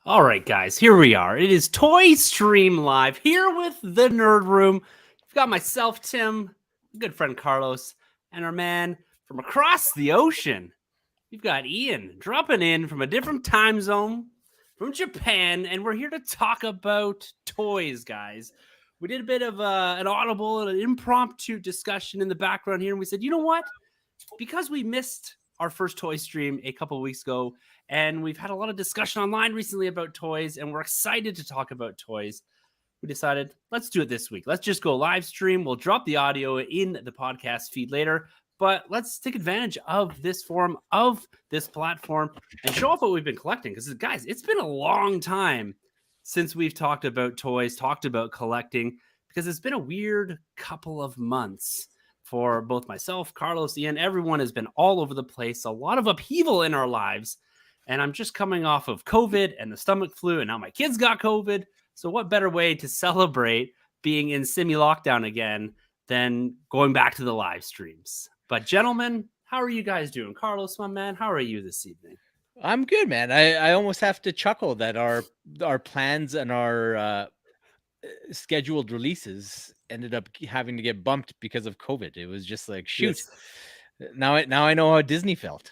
All right, guys, here we are. It is Toy Stream Live here with the Nerd Room. We've got myself, Tim, good friend Carlos, and our man from across the ocean. We've got Ian dropping in from a different time zone from Japan, and we're here to talk about toys, guys. We did a bit of an audible, an impromptu discussion in the background here, and we said, you know what? Because we missed our first toy stream a couple of weeks ago, and we've had a lot of discussion online recently about toys, and we're excited to talk about toys. We decided, let's do it this week. Let's just go live stream. We'll drop the audio in the podcast feed later, but let's take advantage of this form, of this platform, and show off what we've been collecting. Because, guys, it's been a long time since we've talked about toys, talked about collecting, because it's been a weird couple of months for both myself, Carlos, Ian. Everyone has been all over the place, a lot of upheaval in our lives. And I'm just coming off of COVID and the stomach flu, and now my kids got COVID. So what better way to celebrate being in semi-lockdown again than going back to the live streams? But gentlemen, how are you guys doing? Carlos, my man, how are you this evening? I'm good, man. I almost have to chuckle that our plans and our scheduled releases ended up having to get bumped because of COVID. It was just like, shoot. Yes. Now I know how Disney felt.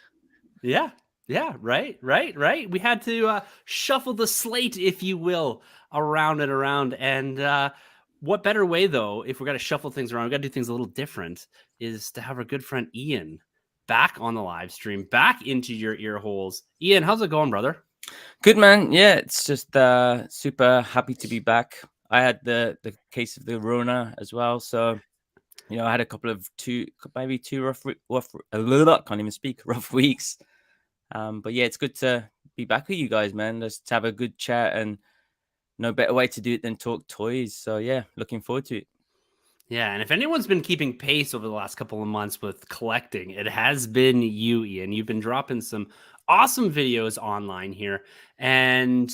Yeah. Yeah, right. We had to shuffle the slate, if you will, around and around. And what better way, though, if we're going to shuffle things around, we got to do things a little different, is to have our good friend Ian back on the live stream, back into your ear holes. Ian, how's it going, brother? Good, man. Yeah, it's just super happy to be back. I had the case of the Rona as well, so I had a couple of maybe two rough can't even speak, rough weeks. But yeah, it's good to be back with you guys, man. Let's have a good chat, and no better way to do it than talk toys. So yeah, looking forward to it. Yeah, and if anyone's been keeping pace over the last couple of months with collecting, it has been you, Ian. You've been dropping some awesome videos online here, and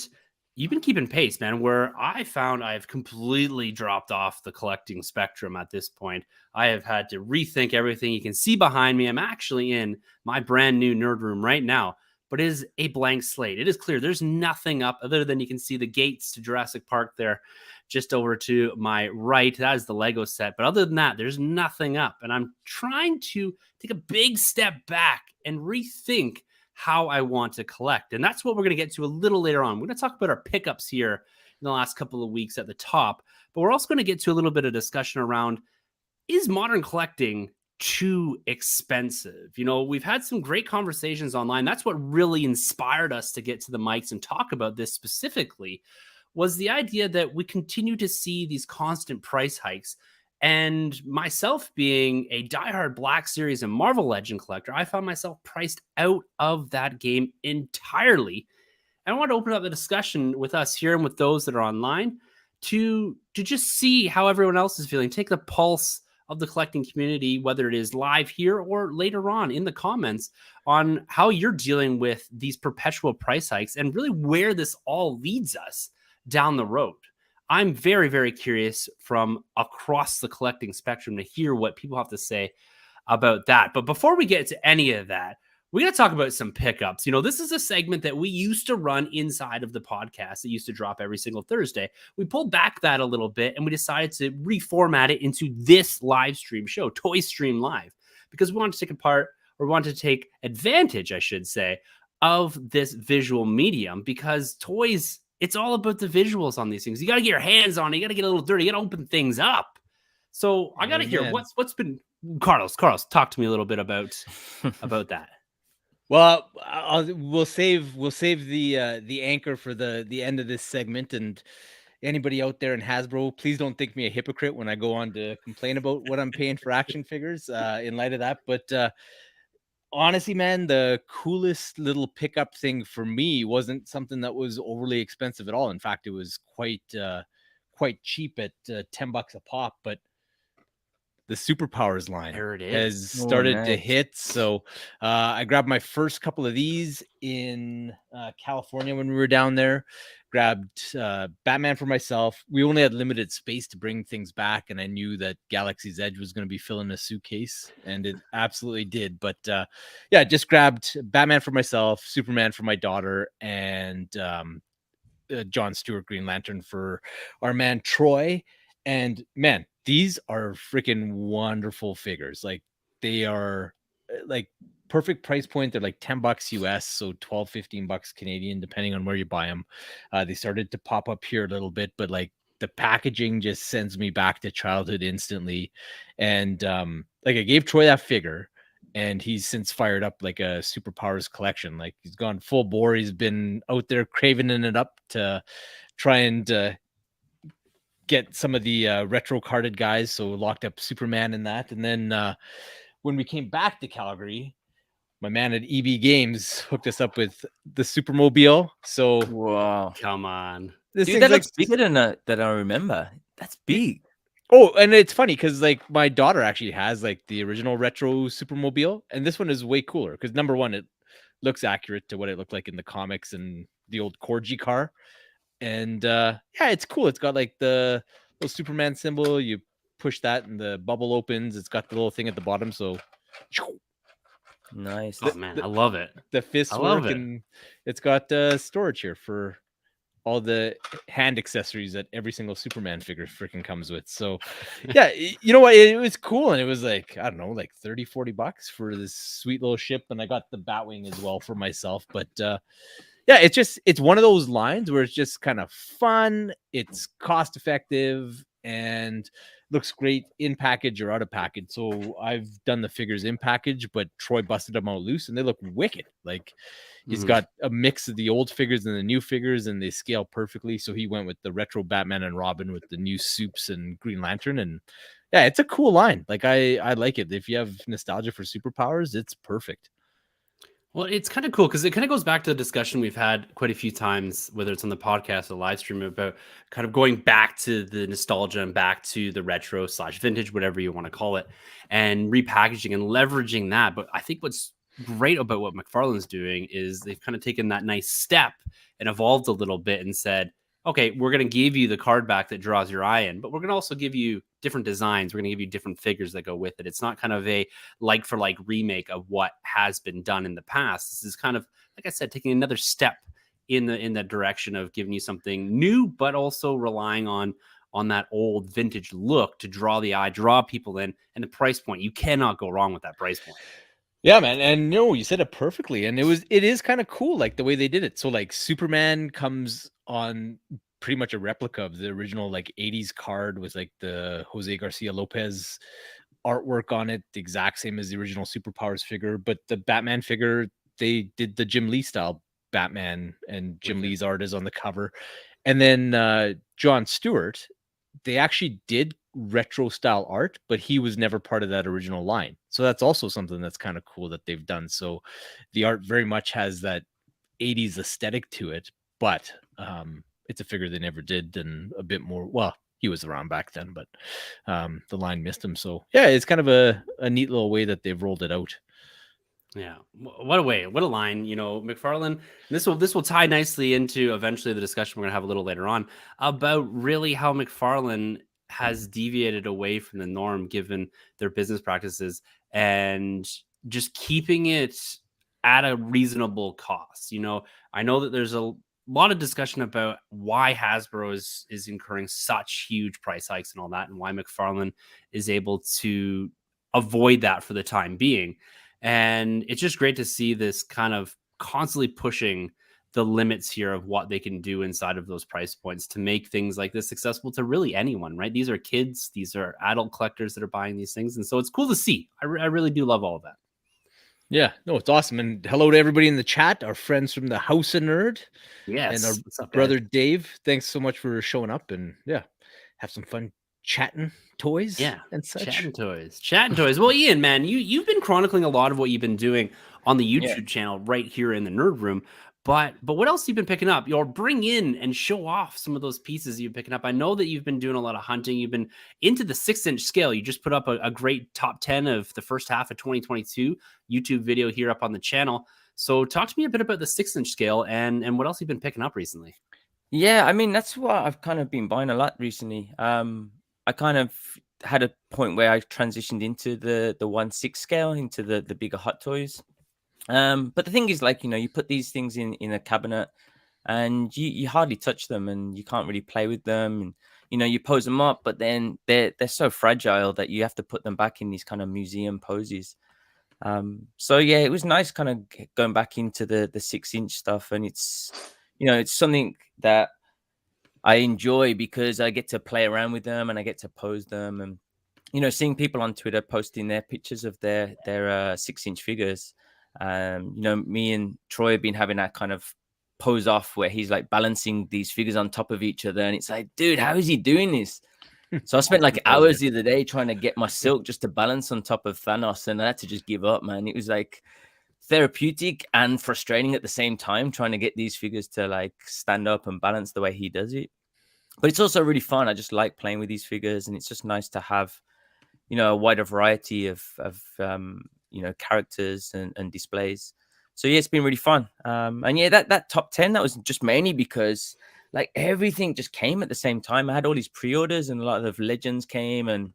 you've been keeping pace, man. Where I found I've completely dropped off the collecting spectrum at this point. I have had to rethink everything. You can see behind me, I'm actually in my brand new nerd room right now, but it is a blank slate. It is clear there's nothing up other than you can see the gates to Jurassic Park there just over to my right. That is the Lego set. But other than that, there's nothing up. And I'm trying to take a big step back and rethink how I want to collect. And that's what we're going to get to a little later on. We're going to talk about our pickups here in the last couple of weeks at the top. But we're also going to get to a little bit of discussion around, is modern collecting too expensive? We've had some great conversations online. That's what really inspired us to get to the mics and talk about this specifically, was the idea that we continue to see these constant price hikes. And myself being a diehard Black Series and Marvel Legend collector, I found myself priced out of that game entirely. And I want to open up the discussion with us here and with those that are online to just see how everyone else is feeling. Take the pulse of the collecting community, whether it is live here or later on in the comments, on how you're dealing with these perpetual price hikes and really where this all leads us down the road. I'm very, very curious from across the collecting spectrum to hear what people have to say about that. But before we get to any of that, we got to talk about some pickups. This is a segment that we used to run inside of the podcast that used to drop every single Thursday. We pulled back that a little bit and we decided to reformat it into this live stream show, Toy Stream Live, because we wanted to take advantage, I should say, of this visual medium, because toys, it's all about the visuals on these things. You got to get your hands on it. You got to get a little dirty. You got to open things up. So I got to hear what's been Carlos, talk to me a little bit about that. Well, we'll save the anchor for the end of this segment. And anybody out there in Hasbro, please don't think me a hypocrite when I go on to complain about what I'm paying for action figures in light of that. But honestly, man, the coolest little pickup thing for me wasn't something that was overly expensive at all. In fact, it was quite cheap at $10 a pop. But the Superpowers line has started to hit. So I grabbed my first couple of these in California when we were down there. Grabbed Batman for myself. We only had limited space to bring things back, and I knew that Galaxy's Edge was going to be filling a suitcase, and it absolutely did. But yeah, just grabbed Batman for myself, Superman for my daughter, and John Stewart Green Lantern for our man Troy. And man, these are freaking wonderful figures. Like they are like perfect price point. They're like $10 US, so 12, $15 Canadian, depending on where you buy them. They started to pop up here a little bit, but like the packaging just sends me back to childhood instantly. And like I gave Troy that figure, and he's since fired up like a Superpowers collection. Like he's gone full bore. He's been out there craving it up to try and get some of the retro carded guys. So locked up Superman in that. And then when we came back to Calgary, my man at EB Games hooked us up with the Supermobile. So Wow. Come on. this Dude, thing's that like looks bigger than that I remember. That's big. oh, and it's funny because like my daughter actually has like the original retro Supermobile, and this one is way cooler because number one, it looks accurate to what it looked like in the comics and the old Corgi car. And yeah, it's cool. It's got like the little Superman symbol. You push that and the bubble opens. It's got the little thing at the bottom. So Nice. Oh man, I love it. the fists I love work, it. and it's got storage here for all the hand accessories that every single Superman figure freaking comes with. So yeah, you know what? It was cool. And it was like, I don't know, like $30-$40 for this sweet little ship. And I got the Batwing as well for myself. But yeah, it's one of those lines where it's just kind of fun. It's cost effective and looks great in package or out of package. So I've done the figures in package, but Troy busted them out loose and they look wicked. Like he's got a mix of the old figures and the new figures, and they scale perfectly. So he went with the retro Batman and Robin with the new Supes and Green Lantern. And yeah, it's a cool line. Like I like it. If you have nostalgia for superpowers, it's perfect. Well, it's kind of cool because it kind of goes back to the discussion we've had quite a few times, whether it's on the podcast or live stream, about kind of going back to the nostalgia and back to the retro / vintage, whatever you want to call it, and repackaging and leveraging that. But I think what's great about what McFarlane's doing is they've kind of taken that nice step and evolved a little bit and said, okay, we're going to give you the card back that draws your eye in, but we're going to also give you different designs. We're going to give you different figures that go with it. It's not kind of a like for like remake of what has been done in the past. This is kind of, like I said, taking another step in the direction of giving you something new, but also relying on that old vintage look to draw the eye, draw people in, and the price point. You cannot go wrong with that price point. Yeah, man. And no, you said it perfectly. And it is kind of cool, like the way they did it. So like Superman comes on pretty much a replica of the original like 80s card with like the Jose Garcia Lopez artwork on it, the exact same as the original Superpowers figure. But the Batman figure, they did the Jim Lee style Batman, and Jim Lee's art is on the cover. And then John Stewart, they actually did retro style art, but he was never part of that original line. So that's also something that's kind of cool that they've done. So the art very much has that 80s aesthetic to it, but it's a figure they never did, and a bit more. Well, he was around back then, but the line missed him. So yeah, it's kind of a neat little way that they've rolled it out. Yeah, what a way, what a line, you know, McFarlane. This will tie nicely into eventually the discussion we're gonna have a little later on about really how McFarlane has deviated away from the norm given their business practices and just keeping it at a reasonable cost. You know, I know that there's a lot of discussion about why Hasbro is incurring such huge price hikes and all that, and why McFarlane is able to avoid that for the time being. And it's just great to see this kind of constantly pushing the limits here of what they can do inside of those price points to make things like this accessible to really anyone, right? These are kids, these are adult collectors that are buying these things. And so it's cool to see. I really do love all of that. Yeah, no, it's awesome. And hello to everybody in the chat, our friends from the House of Nerd. Yes. And What's our up, brother guys? Dave. Thanks so much for showing up, and yeah, have some fun chatting toys and such. Chatting toys. Well, Ian, man, you've been chronicling a lot of what you've been doing on the YouTube channel right here in the Nerd Room. But what else have you been picking up? You'll bring in and show off some of those pieces you've been picking up. I know that you've been doing a lot of hunting. You've been into the 6-inch scale. You just put up a great top 10 of the first half of 2022 YouTube video here up on the channel. So talk to me a bit about the 6-inch scale and what else you've been picking up recently. Yeah, I mean, that's what I've kind of been buying a lot recently. I kind of had a point where I transitioned into the 1/6 scale, into the bigger Hot Toys. But the thing is, like, you know, you put these things in a cabinet, and you hardly touch them, and you can't really play with them. And you pose them up, but then they're so fragile that you have to put them back in these kind of museum poses. So yeah, it was nice kind of going back into the 6-inch stuff, and it's it's something that I enjoy because I get to play around with them and I get to pose them, and seeing people on Twitter posting their pictures of their 6-inch figures. Me and Troy have been having that kind of pose off where he's like balancing these figures on top of each other, and it's like, dude, how is he doing this? So I spent like hours the other day trying to get my silk just to balance on top of Thanos, and I had to just give up, man. It was like therapeutic and frustrating at the same time, trying to get these figures to like stand up and balance the way he does it. But it's also really fun. I just like playing with these figures, and it's just nice to have a wider variety of characters and displays. So yeah, it's been really fun. And yeah, that top 10, that was just mainly because like everything just came at the same time. I had all these pre-orders, and a lot of Legends came and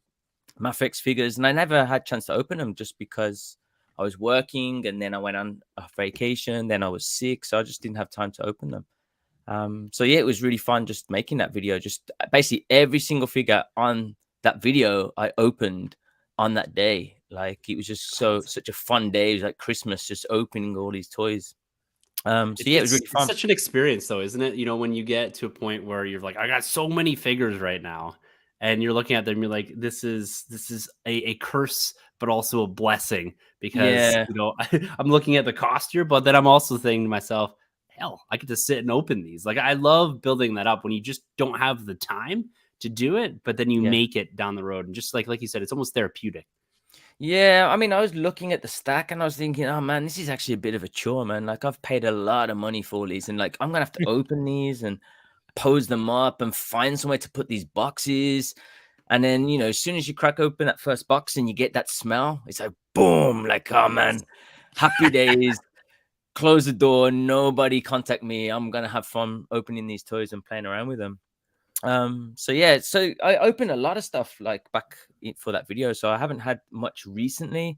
Mafex figures, and I never had a chance to open them just because I was working, and then I went on a vacation, then I was sick, so I just didn't have time to open them. So yeah, it was really fun just making that video. Just basically every single figure on that video I opened on that day. Like it was just such a fun day. It was like Christmas, just opening all these toys. So yeah, it was really fun. It's such an experience though, isn't it? When you get to a point where you're like, I got so many figures right now, and you're looking at them, you're like, this is a curse, but also a blessing, because I'm looking at the cost here, but then I'm also thinking to myself, hell, I get to sit and open these. Like I love building that up when you just don't have the time to do it, but then you make it down the road, and just like you said, it's almost therapeutic. Yeah, I mean, I was looking at the stack and I was thinking, oh man, this is actually a bit of a chore, man. Like I've paid a lot of money for these, and like I'm gonna have to open these and pose them up and find somewhere to put these boxes. And then, as soon as you crack open that first box and you get that smell, it's like boom, like, oh man, happy days. Close the door, nobody contact me. I'm gonna have fun opening these toys and playing around with them. So yeah, so I opened a lot of stuff like back for that video, so I haven't had much recently.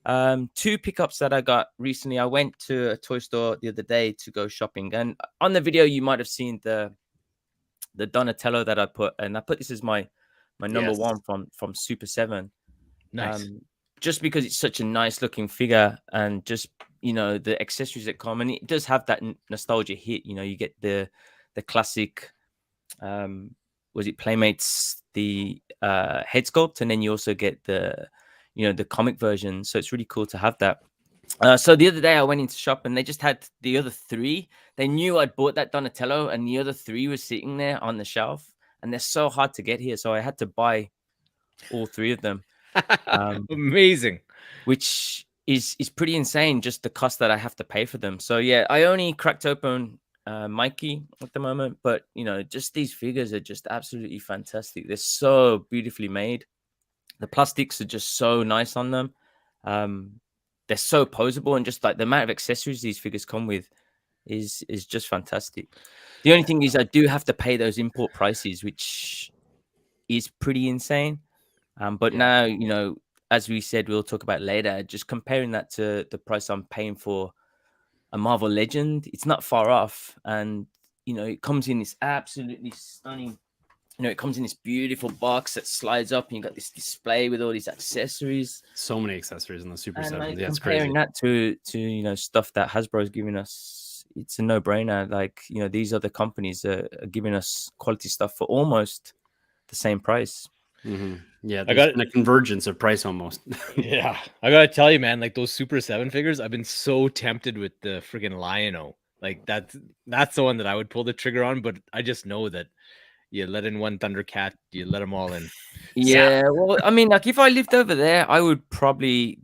2 pickups that I got recently. I went to a toy store the other day to go shopping, and on the video you might have seen the Donatello that I put, and I put this as my number one from Super 7. Nice. Just because it's such a nice looking figure, and just the accessories that come, and it does have that nostalgia hit. You get the classic was it Playmates, the head sculpt, and then you also get the the comic version, so it's really cool to have that. So the other day I went into shop and they just had the other 3. They knew I'd bought that Donatello, and the other 3 was sitting there on the shelf, and they're so hard to get here, so I had to buy all 3 of them. Amazing. Which is pretty insane, just the cost that I have to pay for them. So yeah, I only cracked open Mikey at the moment, but just these figures are just absolutely fantastic. They're so beautifully made. The plastics are just so nice on them. They're so poseable, and just like the amount of accessories these figures come with is just fantastic. The only thing is I do have to pay those import prices, which is pretty insane. But now, as we said, we'll talk about later, just comparing that to the price I'm paying for a Marvel Legend, it's not far off. And, it comes in this absolutely stunning, it comes in this beautiful box that slides up, and you got this display with all these accessories. So many accessories in the Super 7. Like, yeah, it's comparing crazy. that to stuff that Hasbro's giving us, it's a no-brainer. Like, these other companies are giving us quality stuff for almost the same price. Mm-hmm. Yeah, I got a convergence of price almost. Yeah, I gotta tell you, man, like those Super 7 figures, I've been so tempted with the freaking Lion-O. Like that's the one that I would pull the trigger on, but I just know that you let in one Thundercat, you let them all in. Yeah, well, I mean, like if I lived over there, I would probably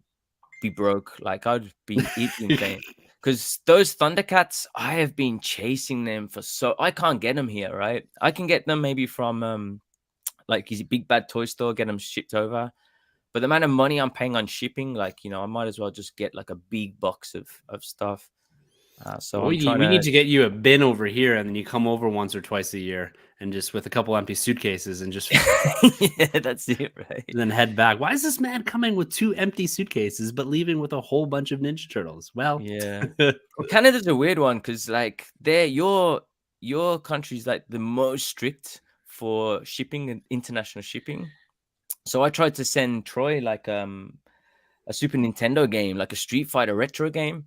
be broke. Like I'd be eating insane. Because those Thundercats, I have been chasing them I can't get them here, right? I can get them maybe from like is it Big Bad Toy Store, get them shipped over. But the amount of money I'm paying on shipping, like, I might as well just get like a big box of stuff. So Well, I'm trying we to. need to get you a bin over here, and then you come over once or twice a year, and just with a couple empty suitcases, and just Yeah, that's it, right? then head back. Why is this man coming with 2 empty suitcases, but leaving with a whole bunch of Ninja Turtles? Well, Yeah. Well, Canada's a weird one because like your country's like the most strict for shipping and international shipping. So I tried to send Troy like a Super Nintendo game, like a Street Fighter retro game.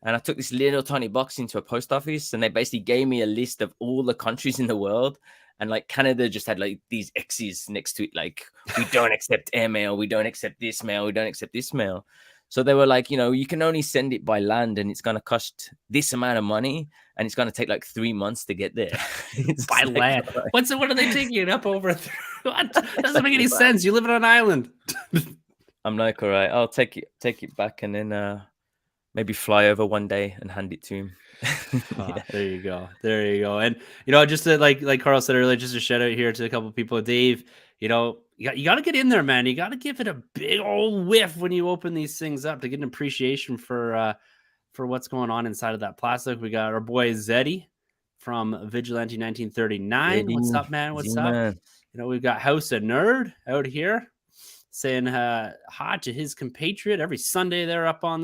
And I took this little tiny box into a post office, and they basically gave me a list of all the countries in the world. And like Canada just had like these X's next to it, like we don't accept airmail, we don't accept this mail, we don't accept this mail. So they were like, you know, you can only send it by land, and it's going to cost this amount of money, and it's going to take like 3 months to get there. by land. What are they taking it up over? What doesn't make any sense? You live on an island. I'm like, all right, I'll take it back, and then maybe fly over one day and hand it to him. Yeah. There you go. There you go. And you know, just to, like Carl said earlier, just a shout out here to a couple of people. Dave, you know, you got to get in there, man. You got to give it a big old whiff when you open these things up to get an appreciation for what's going on inside of that plastic. We got our boy Zeddy from Vigilante 1939. What's up, man? What's up? Man. You know, we've got House of Nerd out here saying hi to his compatriot every Sunday. They're up on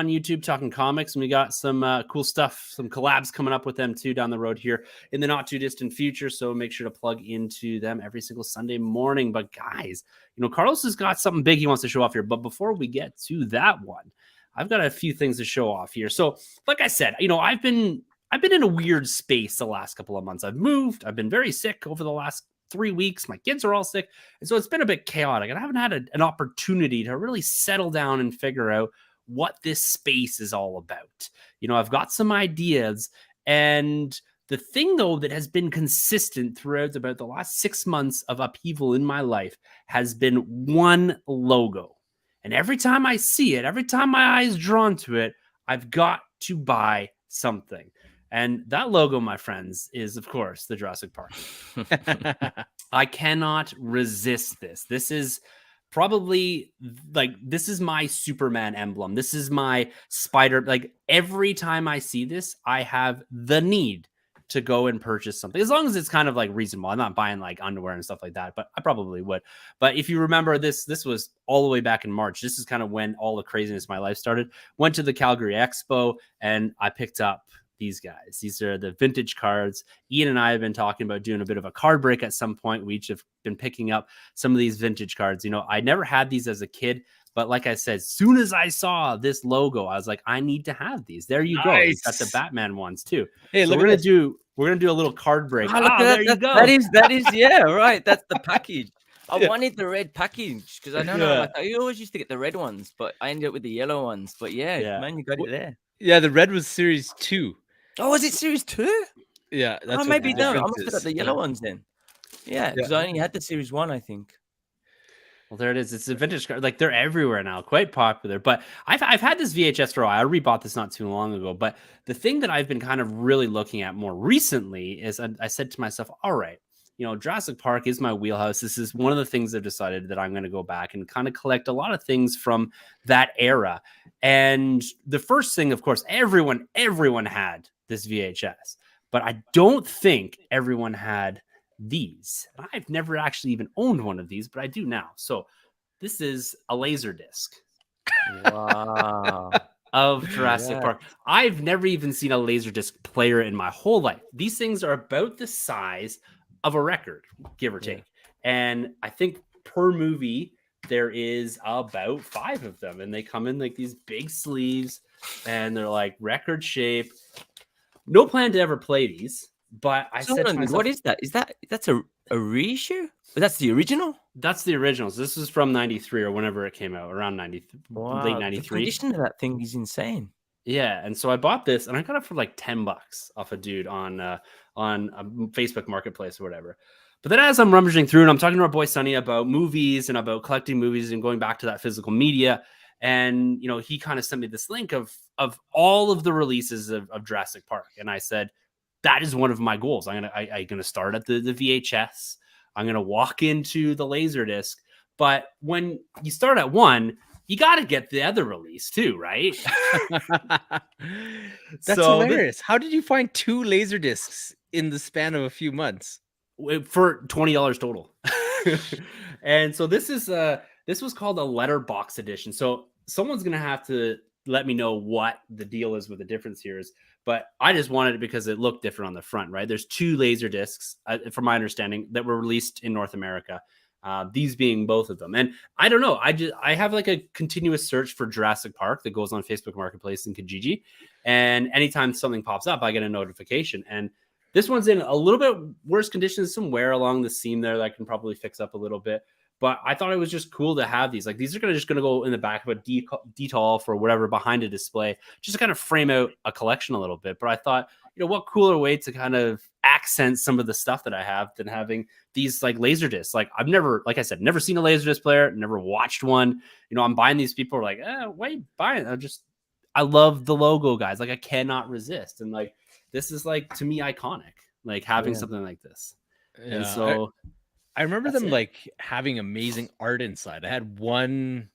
YouTube talking comics, and we got some cool stuff, some collabs coming up with them too down the road here in the not too distant future. So make sure to plug into them every single Sunday morning. But guys, you know, Carlos has got something big he wants to show off here. But before we get to that one, I've got a few things to show off here. So like I said, you know, I've been in a weird space the last couple of months. I've moved. I've been very sick over the last 3 weeks. My kids are all sick. And so it's been a bit chaotic. And I haven't had an opportunity to really settle down and figure out what this space is all about. You know, I've got some ideas, and the thing though that has been consistent throughout about the last 6 months of upheaval in my life has been one logo. And every time I see it, every time my eye is drawn to it, I've got to buy something. And that logo, my friends, is of course the Jurassic Park. I cannot resist this. This is probably like, this is my Superman emblem. This is my Spider. Like every time I see this, I have the need to go and purchase something, as long as it's kind of like reasonable. I'm not buying like underwear and stuff like that, but I probably would. But if you remember this was all the way back in March. This is kind of when all the craziness of my life started. Went to the Calgary Expo, and I picked up these guys. These are the vintage cards. Ian and I have been talking about doing a bit of a card break at some point. We each have been picking up some of these vintage cards. You know, I never had these as a kid, but like I said, as soon as I saw this logo, I was like, I need to have these. There you go. We've got the Batman ones too. Hey, so look, we're gonna do a little card break. There you go. That is yeah, right. That's the package. I Yeah. wanted the red package because I don't know. Like, I always used to get the red ones, but I ended up with the yellow ones. But yeah. Man, you got it there. Yeah, the red was series 2. Oh, was it series 2? Yeah, that's what maybe the no. I difference must have is. got the yellow ones then. Yeah, because I only had the series 1, I think. Well, there it is. It's a vintage card. Like they're everywhere now, quite popular. But I've had this VHS for a while. I rebought this not too long ago. But the thing that I've been kind of really looking at more recently is I said to myself, all right, you know, Jurassic Park is my wheelhouse. This is one of the things I've decided that I'm going to go back and kind of collect a lot of things from that era. And the first thing, of course, everyone had this VHS, but I don't think everyone had these. I've never actually even owned one of these, but I do now. So this is a laser disc. Wow. Of Jurassic Park. I've never even seen a Laserdisc player in my whole life. These things are about the size of a record, give or take. And I think per movie, there is about 5 of them. And they come in like these big sleeves, and they're like record shape. No plan to ever play these, but I said to myself, what is that? That's a reissue? That's the original? That's the originals. This is from 93 or whenever it came out, around 90, late 93. The condition of that thing is insane. Yeah, and so I bought this, and I got it for like $10 off a dude on a Facebook Marketplace or whatever. But then as I'm rummaging through, and I'm talking to our boy Sonny about movies and about collecting movies and going back to that physical media, and you know, he kind of sent me this link of all of the releases of Jurassic Park, and I said, that is one of my goals. I'm gonna start at the VHS. I'm gonna walk into the Laserdisc. But when you start at one, you got to get the other release too, right? That's So hilarious. How did you find 2 laser discs in the span of a few months? for $20 total. And so this was called a letterbox edition. So someone's gonna have to let me know what the deal is with the difference here is, but I just wanted it because it looked different on the front, right? There's 2 laser discs, from my understanding, that were released in North America. These being both of them. And I don't know. I have like a continuous search for Jurassic Park that goes on Facebook Marketplace and Kijiji. And anytime something pops up, I get a notification. And this one's in a little bit worse condition, some wear along the seam there that I can probably fix up a little bit. But I thought it was just cool to have these. Like, these are just going to go in the back of a decal for whatever behind a display, just to kind of frame out a collection a little bit. But I thought, what cooler way to kind of accent some of the stuff that I have than having these like laser discs. Like, I've never, like I said, never seen a laser disc player, never watched one. I'm buying these. People are like, why are you buying it? I love the logo, guys. Like, I cannot resist. And like, this is like, to me, iconic, like having something like this. Yeah, and so I remember them it. like having amazing art inside. I had one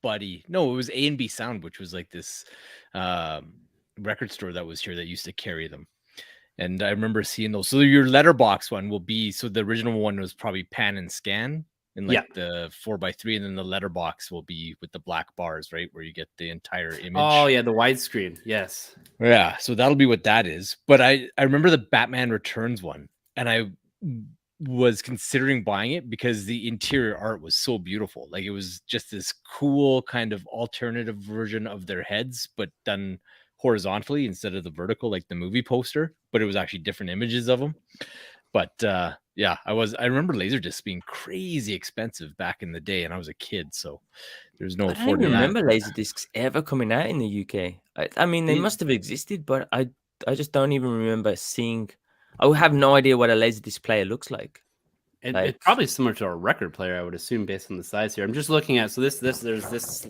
buddy. No, it was A&B Sound, which was like this record store that was here that used to carry them. And I remember seeing those. So your letterbox one will be, so the original one was probably pan and scan in like the 4x3, and then the letterbox will be with the black bars, right? Where you get the entire image. Oh yeah, the widescreen. Yes. Yeah. So that'll be what that is. But I remember the Batman Returns one, and I was considering buying it because the interior art was so beautiful. Like, it was just this cool kind of alternative version of their heads, but done horizontally instead of the vertical, like the movie poster, but it was actually different images of them. But yeah, I remember Laserdiscs being crazy expensive back in the day, and I was a kid, so there's no I don't affording that. remember Laserdiscs ever coming out in the UK. I mean, they must have existed, but I just don't even remember seeing. I have no idea what a Laserdisc player looks like. It's probably similar to a record player, I would assume, based on the size here. I'm just looking at, so there's this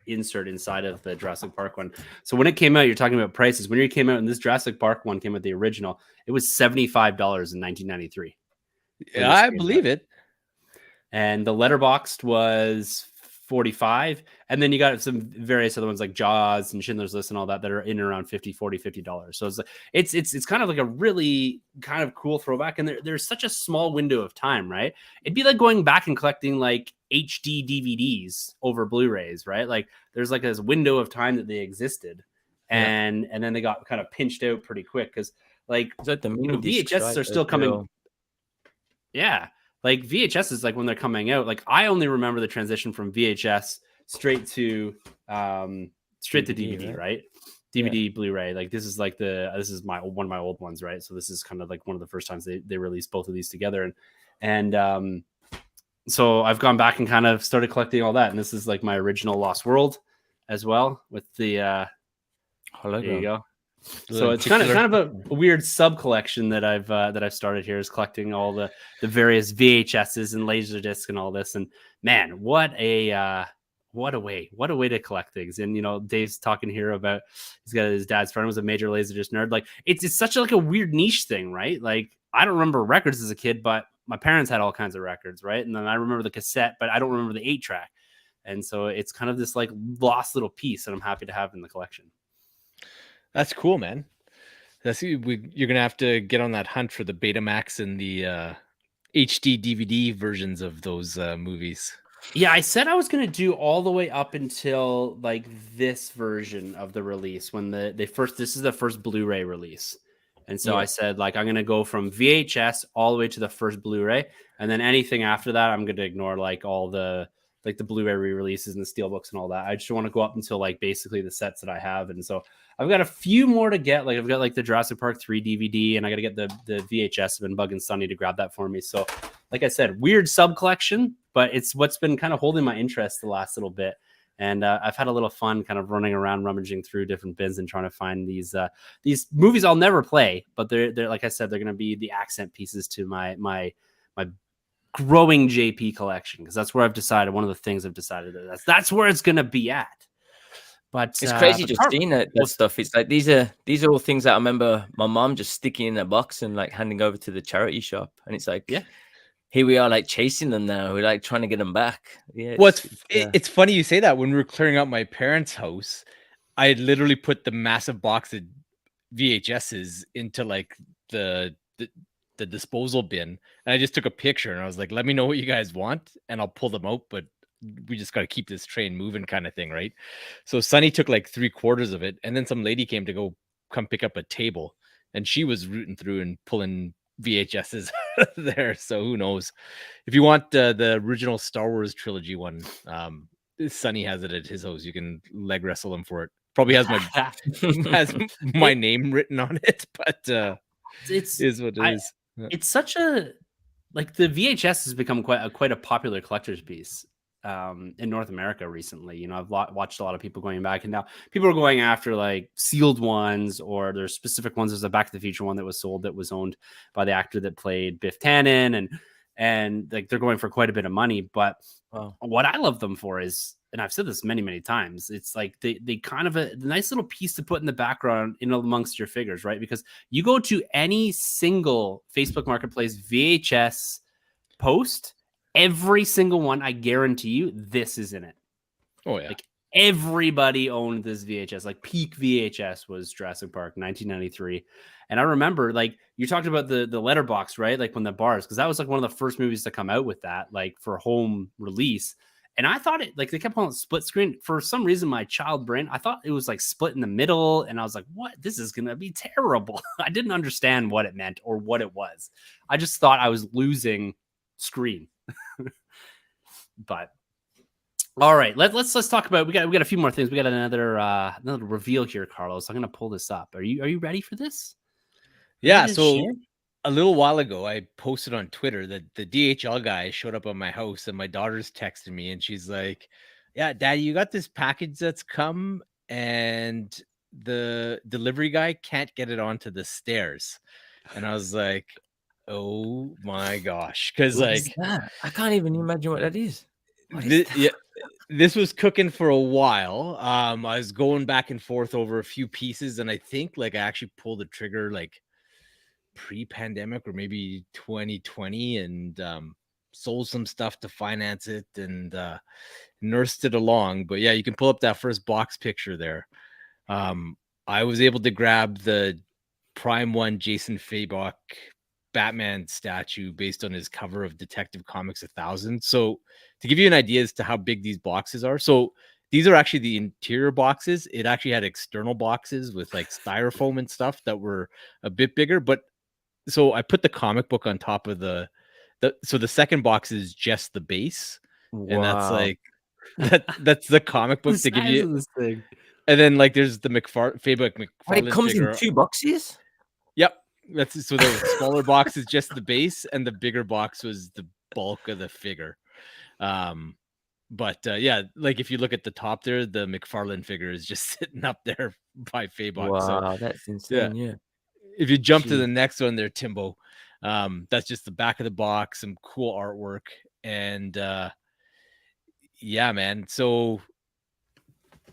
insert inside of the Jurassic Park one. So when it came out, you're talking about prices. When it came out, and this Jurassic Park one came out, the original, it was $75 in 1993. Yeah, I believe it. And the letterboxed was 45, and then you got some various other ones like Jaws and Schindler's List and all that are in around $50 so it's kind of like a really kind of cool throwback, and there's such a small window of time, right? It'd be like going back and collecting like HD DVDs over Blu-rays, right? Like, there's like this window of time that they existed, and then they got kind of pinched out pretty quick, because like the VHS are still coming. Yeah. Like, VHS is like when they're coming out. Like, I only remember the transition from VHS straight to DVD, right? DVD, Blu-ray. Like, this is like this is one of my old ones, right? So this is kind of like one of the first times they released both of these together, and so I've gone back and kind of started collecting all that, and this is like my original Lost World as well with the there you go. So it's kind of a weird sub collection that I've started here, is collecting all the various VHSs and Laserdisc and all this. And man, what a way to collect things. And Dave's talking here about, he's got his dad's friend was a major Laserdisc nerd. Like, it's such like a weird niche thing, right? Like, I don't remember records as a kid, but my parents had all kinds of records, right? And then I remember the cassette, but I don't remember the 8-track. And so it's kind of this like lost little piece that I'm happy to have in the collection. That's cool, man. You're gonna have to get on that hunt for the Betamax and the HD DVD versions of those movies. Yeah, I said I was gonna do all the way up until like this version of the release, when this is the first Blu-ray release. And so I said, like, I'm gonna go from VHS all the way to the first Blu-ray, and then anything after that, I'm gonna ignore like all the like the Blu-ray re-releases and the steelbooks and all that. I just want to go up until like basically the sets that I have. And so I've got a few more to get. Like, I've got like the Jurassic Park 3 DVD, and I got to get the VHS. I've been bugging Sunny to grab that for me. So like I said, weird sub collection, but it's what's been kind of holding my interest the last little bit. And I've had a little fun kind of running around, rummaging through different bins and trying to find these movies I'll never play, but they're like I said, they're going to be the accent pieces to my growing JP collection, because that's where I've decided. One of the things I've decided that's where it's going to be at. But it's crazy just seeing that stuff. It's like these are all things that I remember my mom just sticking in a box and like handing over to the charity shop. And it's like, here we are, like chasing them now. We're like trying to get them back. Yeah. It's funny you say that. When we were clearing out my parents' house, I had literally put the massive box of VHSs into like the disposal bin, and I just took a picture and I was like, let me know what you guys want and I'll pull them out, but we just got to keep this train moving kind of thing, right? So Sunny took like 3/4 of it, and then some lady came to come pick up a table, and she was rooting through and pulling VHSs there. So who knows? If you want the original Star Wars trilogy one, Sunny has it at his house. You can leg wrestle him for it. Probably has my name written on it, but it's is what it is. It's such a like the VHS has become quite a popular collector's piece in North America recently. You know, I've watched a lot of people going back, and now people are going after like sealed ones, or there's specific ones. There's a Back to the Future one that was sold that was owned by the actor that played Biff Tannen, and like they're going for quite a bit of money. But what I love them for is, and I've said this many times, it's like they kind of the nice little piece to put in the background in amongst your figures, right? Because you go to any single Facebook Marketplace VHS post, every single one, I guarantee you, this is in it. Oh yeah, like everybody owned this VHS. Like peak VHS was Jurassic Park, 1993. And I remember, like, you talked about the letterbox, right? Like when the bars, because that was like one of the first movies to come out with that, like for home release. And I thought it, like, they kept calling it split screen. For some reason, my child brain, I thought it was like split in the middle. And I was like, what? This is going to be terrible. I didn't understand what it meant or what it was. I just thought I was losing screen. But all right, let's talk about, we got a few more things. We got another reveal here, Carlos. I'm going to pull this up. Are you ready for this? Yeah. So a little while ago, I posted on Twitter that the DHL guy showed up at my house, and my daughter's texting me, and she's like, yeah, Daddy, you got this package that's come, and the delivery guy can't get it onto the stairs. And I was like, oh my gosh. Because like, I can't even imagine what that is. Yeah, this was cooking for a while. I was going back and forth over a few pieces, and I think like I actually pulled the trigger like pre-pandemic or maybe 2020, and sold some stuff to finance it, and nursed it along. But yeah, you can pull up that first box picture there. I was able to grab the Prime 1 Jason Fabok Batman statue based on his cover of Detective Comics 1000. So to give you an idea as to how big these boxes are, so these are actually the interior boxes. It actually had external boxes with like styrofoam and stuff that were a bit bigger. But so I put the comic book on top of so the second box is just the base. Wow. And that's like that's the comic book to give you this thing. And then like there's the Fabok McFarlane. It comes in 2 boxes. Yep. That's so the smaller box is just the base, and the bigger box was the bulk of the figure. But yeah, like if you look at the top there, the McFarlane figure is just sitting up there by Fabok. Wow, so, that's insane. Yeah. If you jump to the next one there, Timbo, that's just the back of the box, some cool artwork, and yeah, man. So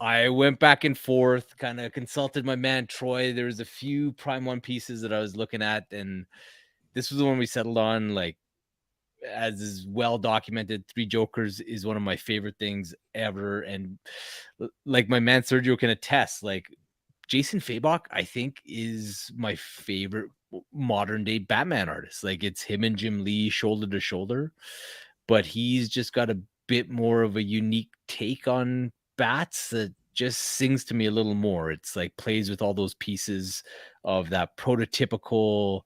I went back and forth, kind of consulted my man Troy. There was a few Prime 1 pieces that I was looking at, and this was the one we settled on. Like, as is well documented, Three Jokers is one of my favorite things ever. And like my man Sergio can attest, like Jason Fabok, I think, is my favorite modern day Batman artist. Like it's him and Jim Lee shoulder to shoulder, but he's just got a bit more of a unique take on bats that just sings to me a little more. It's like plays with all those pieces of that prototypical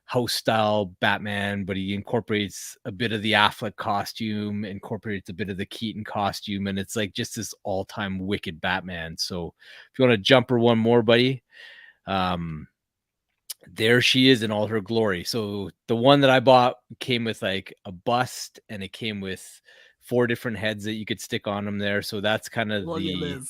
house style Batman, but he incorporates a bit of the Affleck costume, incorporates a bit of the Keaton costume, and it's like just this all-time wicked Batman. So if you want to jumper one more, buddy, there she is in all her glory. So the one that I bought came with like a bust, and it came with 4 different heads that you could stick on them there. So that's kind of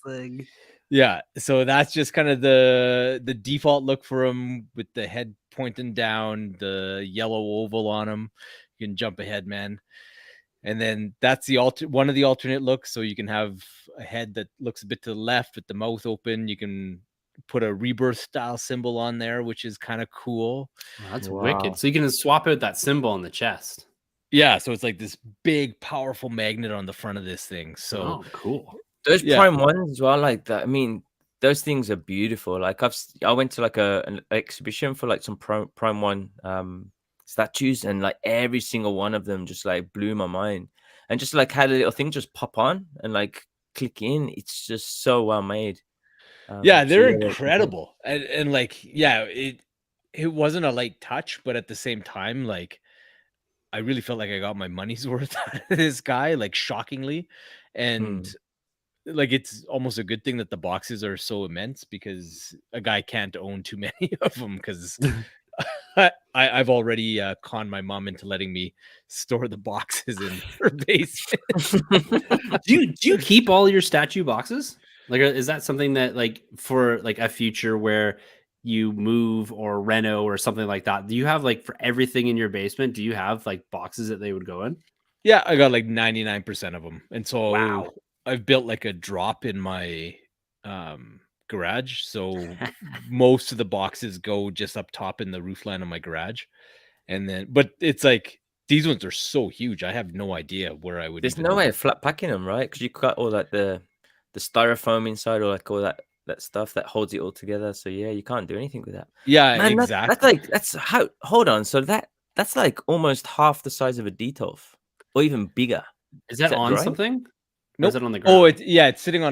thing. Yeah, so that's just kind of the default look for him, with the head pointing down, the yellow oval on him. You can jump ahead, man. And then that's the one of the alternate looks. So you can have a head that looks a bit to the left with the mouth open. You can put a Rebirth style symbol on there, which is kind of cool. Oh, that's wicked. So you can swap out that symbol on the chest. Yeah, so it's like this big, powerful magnet on the front of this thing. So Oh, cool. Those yeah, prime ones as well, like that. I mean, those things are beautiful. Like I went to like an exhibition for like some prime one statues, and like every single one of them just like blew my mind. And just like had a little thing just pop on and like click in. It's just so well made. yeah, So they're yeah, they're good. incredible. And like, yeah, it wasn't a light touch, but at the same time, like I really felt like I got my money's worth out of this guy, like shockingly. And Mm. like it's almost a good thing that the boxes are so immense because a guy can't own too many of them because I've already conned my mom into letting me store the boxes in her basement. Do you keep all your statue boxes? Like, is that something that like for like a future where you move or reno or something like that? Do you have like for everything in your basement? Do you have like boxes that they would go in? Yeah, I got like 99% of them. And so Wow. I've built like a drop in my garage. So most of the boxes go just up top in the roof line of my garage. And then but it's like these ones are so huge. I have no idea where I would There's no even way of flat packing them, right? Because you cut all like the styrofoam inside, or like all that stuff that holds it all together. So yeah, you can't do anything with that. Yeah, Man, that's exactly. like that's how. Hold on, so that's like almost half the size of a Detolf, or even bigger. Is Is that that on right? something? Or is Nope. it on the Oh, ground? it's sitting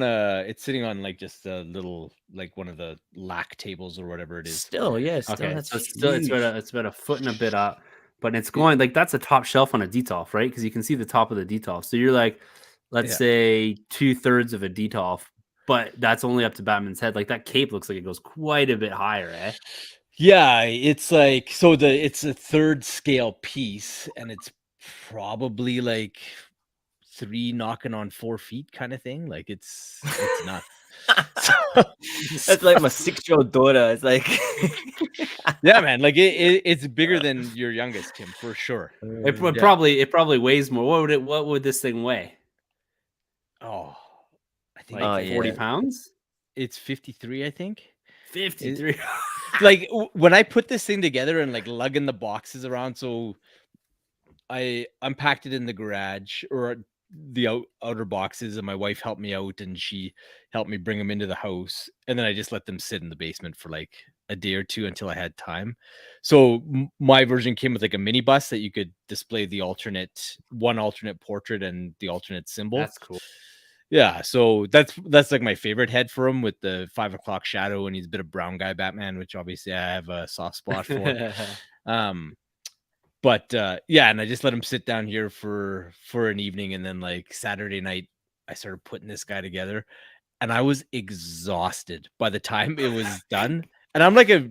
on like just a little like one of the lack tables or whatever it is. Still, yeah, still Okay, that's so it's still huge. it's about a foot and a bit up, but it's going like that's a top shelf on a Detolf, right? Because you can see the top of the Detolf. So you're like, let's Yeah. say 2/3 of a Detolf, but that's only up to Batman's head. Like that cape looks like it goes quite a bit higher, eh? Yeah, it's like so it's a third scale piece and it's probably like 3 knocking on 4 feet kind of thing. Like it's nuts. So, That's like my 6-year-old daughter. It's like, yeah, man, like it's bigger than your youngest, Tim, for sure. Yeah. It probably weighs more. What would this thing weigh? Oh, I think Like oh 40 yeah, pounds? it's 53, I think. It, 53. like when I put this thing together and like lugging the boxes around, so I unpacked it in the garage or the outer boxes, and my wife helped me out and she helped me bring them into the house. And then I just let them sit in the basement for like a day or two until I had time. So my version came with like a mini bus that you could display the alternate portrait and the alternate symbol. That's cool. Yeah, so that's like my favorite head for him with the 5 o'clock shadow, and he's a bit of brown guy Batman, which obviously I have a soft spot for. Um, but yeah, and I just let him sit down here for an evening, and then like Saturday night, I started putting this guy together, and I was exhausted by the time it was done. And I'm like a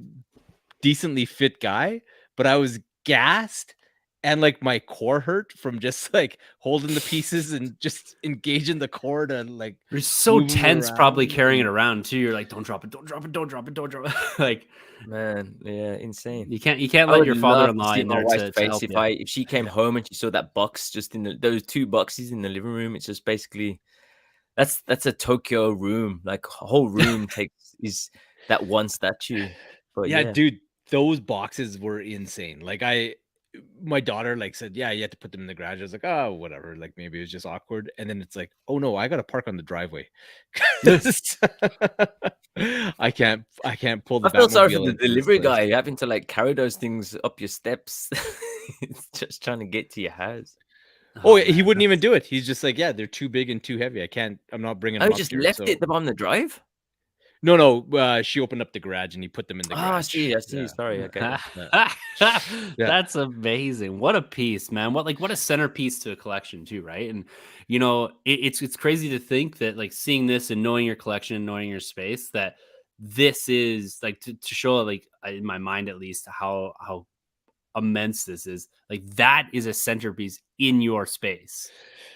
decently fit guy, but I was gassed and like my core hurt from just like holding the pieces and just engaging the core to like You're so move 'em tense probably around. carrying it around too. You're like, don't drop it, don't drop it, don't drop it, don't drop it. Like man, yeah, insane. you can't I let would your love to father-in-law see in my there wife's to face help you. if she came home and she saw that box just in those 2 boxes in the living room. It's just basically that's a Tokyo room. Like a whole room is that one statue. But Yeah, yeah. dude, those boxes were insane. Like my daughter like said, yeah, you had to put them in the garage. I was like, oh, whatever. Like maybe it was just awkward. And then it's like, oh no, I gotta park on the driveway. 'Cause I can't pull the I feel sorry for Batmobile the into this delivery place. guy having to like carry those things up your steps. It's just trying to get to your house. Oh, Oh yeah, he man, wouldn't even do it. He's just like, yeah, they're too big and too heavy. I'm not bringing Oh, them he up just here. left So it on the drive? no, she opened up the garage and he put them in the Oh, I garage. see. I see. Yeah. Sorry. Okay. Yeah. that's amazing. What a piece, man. What a centerpiece to a collection too, right? And it's crazy to think that like seeing this and knowing your collection, knowing your space, that this is like to show like in my mind at least how immense this is. Like that is a centerpiece in your space,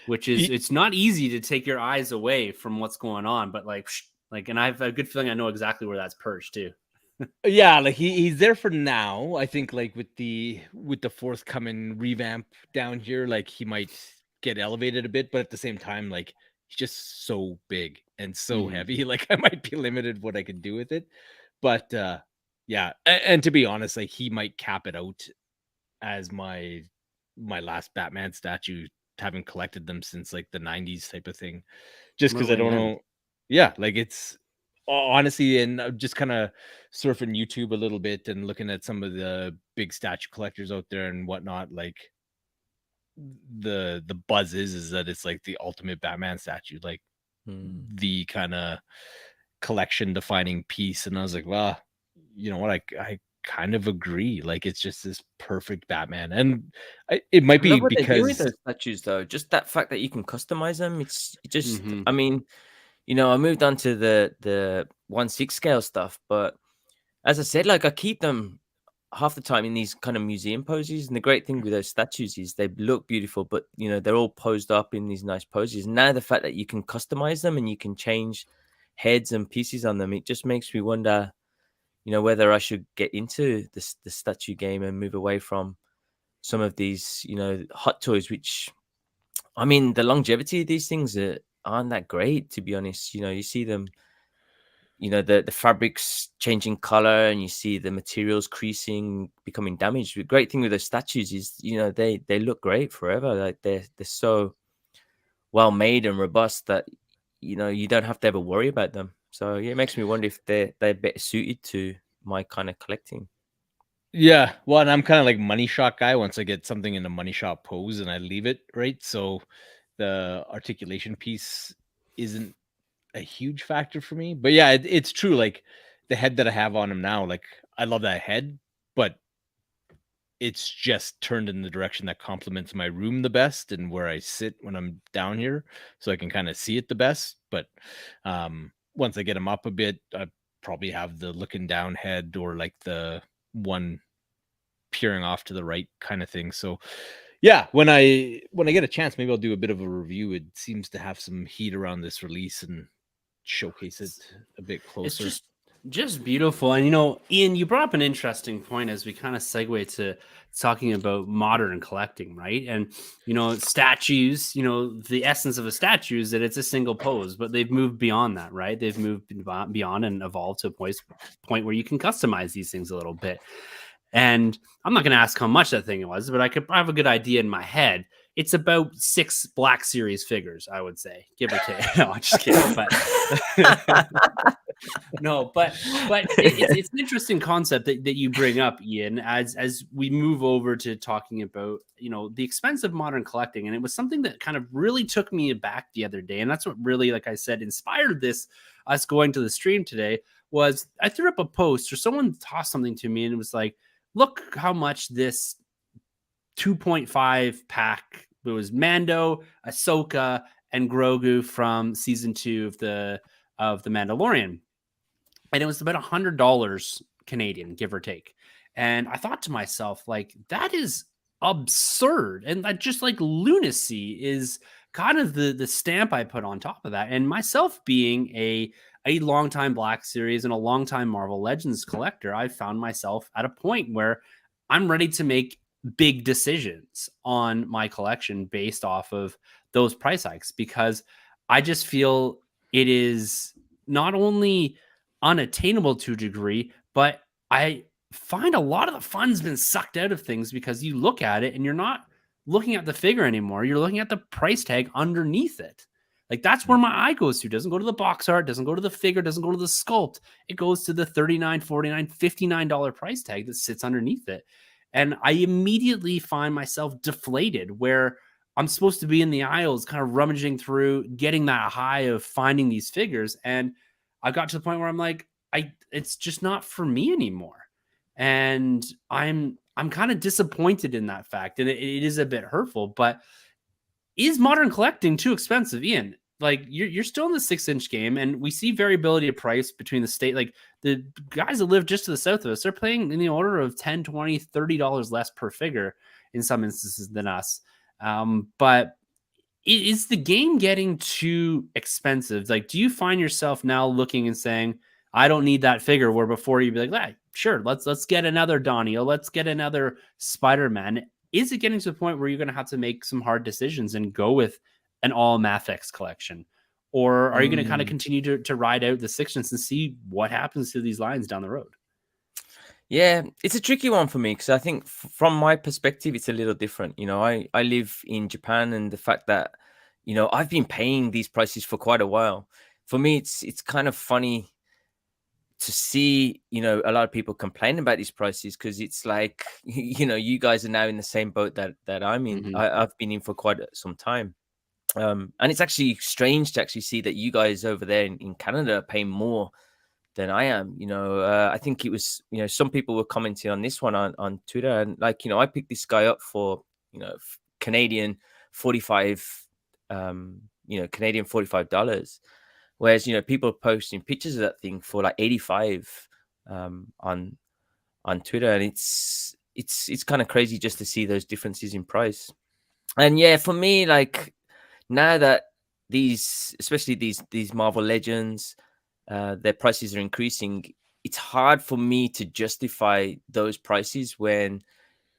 which is He- it's not easy to take your eyes away from what's going on, but like and I have a good feeling I know exactly where that's perched too. Yeah, like he's there for now. I think like with the forthcoming revamp down here, like he might get elevated a bit, but at the same time, like he's just so big and so Mhm. heavy. Like I might be limited what I can do with it. But yeah, and to be honest, like he might cap it out as my my last Batman statue, having collected them since like the 90s type of thing. Just What a because I don't win-win. know. Yeah, like it's honestly, and I'm just kind of surfing YouTube a little bit and looking at some of the big statue collectors out there and whatnot. Like the buzz is that it's like the ultimate Batman statue, like the kind of collection defining piece. And I was like, well, you know what? I kind of agree. Like it's just this perfect Batman, and it might I love be what they do with because those statues, though. Just that fact that you can customize them. It's just, Mhm. I mean, you know, I moved on to the 1/6 scale stuff, but as I said, like I keep them half the time in these kind of museum poses. And the great thing with those statues is they look beautiful, but you know, they're all posed up in these nice poses. Now the fact that you can customize them and you can change heads and pieces on them, it just makes me wonder, you know, whether I should get into the statue game and move away from some of these, you know, hot toys, which I mean, the longevity of these things aren't that great, to be honest. You know, you see them, you know, the fabrics changing color and you see the materials creasing, becoming damaged. The great thing with those statues is, you know, they look great forever. Like they're so well made and robust that, you know, you don't have to ever worry about them. So yeah, it makes me wonder if they're better suited to my kind of collecting. yeah, well, and I'm kind of like money shot guy. Once I get something in a money shot pose and I leave it, right? So the articulation piece isn't a huge factor for me. But yeah, it's true. Like the head that I have on him now, like I love that head, but it's just turned in the direction that complements my room the best and where I sit when I'm down here, so I can kind of see it the best. But once I get him up a bit, I probably have the looking down head or like the one peering off to the right kind of thing. So yeah, when I get a chance, maybe I'll do a bit of a review. It seems to have some heat around this release and showcase it a bit It's closer. just beautiful. And you know, Ian, you brought up an interesting point as we kind of segue to talking about modern collecting, right? And you know, statues, you know, the essence of a statue is that it's a single pose, but they've moved beyond that, right? They've moved beyond and evolved to a point where you can customize these things a little bit. And I'm not going to ask how much that thing was, but I have a good idea in my head. It's about 6 Black Series figures, I would say, give or take. No, I'm just kidding. But no, but it's an interesting concept that you bring up, Ian, as we move over to talking about, you know, the expense of modern collecting. And it was something that kind of really took me aback the other day. And that's what really, like I said, inspired this us going to the stream today. Was I threw up a post or someone tossed something to me and it was like, look how much this 2.5 pack. It was Mando, Ahsoka, and Grogu from season 2 of the Mandalorian, and it was about $100 Canadian, give or take. And I thought to myself, like, that is absurd, and that just like lunacy is kind of the stamp I put on top of that. And myself being a longtime Black Series and a longtime Marvel Legends collector, I found myself at a point where I'm ready to make big decisions on my collection based off of those price hikes, because I just feel it is not only unattainable to a degree, but I find a lot of the fun's been sucked out of things because you look at it and you're not looking at the figure anymore. You're looking at the price tag underneath it. Like that's where my eye goes to. It doesn't go to the box art, doesn't go to the figure, doesn't go to the sculpt. It goes to the $39, $49, $59 price tag that sits underneath it. And I immediately find myself deflated where I'm supposed to be in the aisles, kind of rummaging through, getting that high of finding these figures. And I got to the point where I'm like, it's just not for me anymore. And I'm kind of disappointed in that fact. And it is a bit hurtful, but is modern collecting too expensive, Ian? Like you're still in the 6-inch game, and we see variability of price between the state. Like the guys that live just to the south of us, they're paying in the order of $10, $20, $30 less per figure in some instances than us. But is the game getting too expensive? Like, do you find yourself now looking and saying, I don't need that figure, where before you'd be like, ah, sure, let's get another Donnie, or let's get another Spider-Man. Is it getting to the point where you're going to have to make some hard decisions and go with an all Mafex collection? Or are you going to kind of continue to ride out the 6 inch and see what happens to these lines down the road? Yeah, it's a tricky one for me because I think from my perspective, it's a little different. I live in Japan, and the fact that I've been paying these prices for quite a while. For me, it's kind of funny to see a lot of people complain about these prices because it's like you guys are now in the same boat that I'm in. Mhm. I've been in for quite some time. And it's actually strange to actually see that you guys over there in Canada are paying more than I am. I think it was, some people were commenting on this one on Twitter, and like, I picked this guy up for, Canadian 45, Canadian $45. Whereas, people are posting pictures of that thing for like 85 on Twitter. And it's kind of crazy just to see those differences in price. And yeah, for me, like, now that especially these Marvel Legends, their prices are increasing, it's hard for me to justify those prices when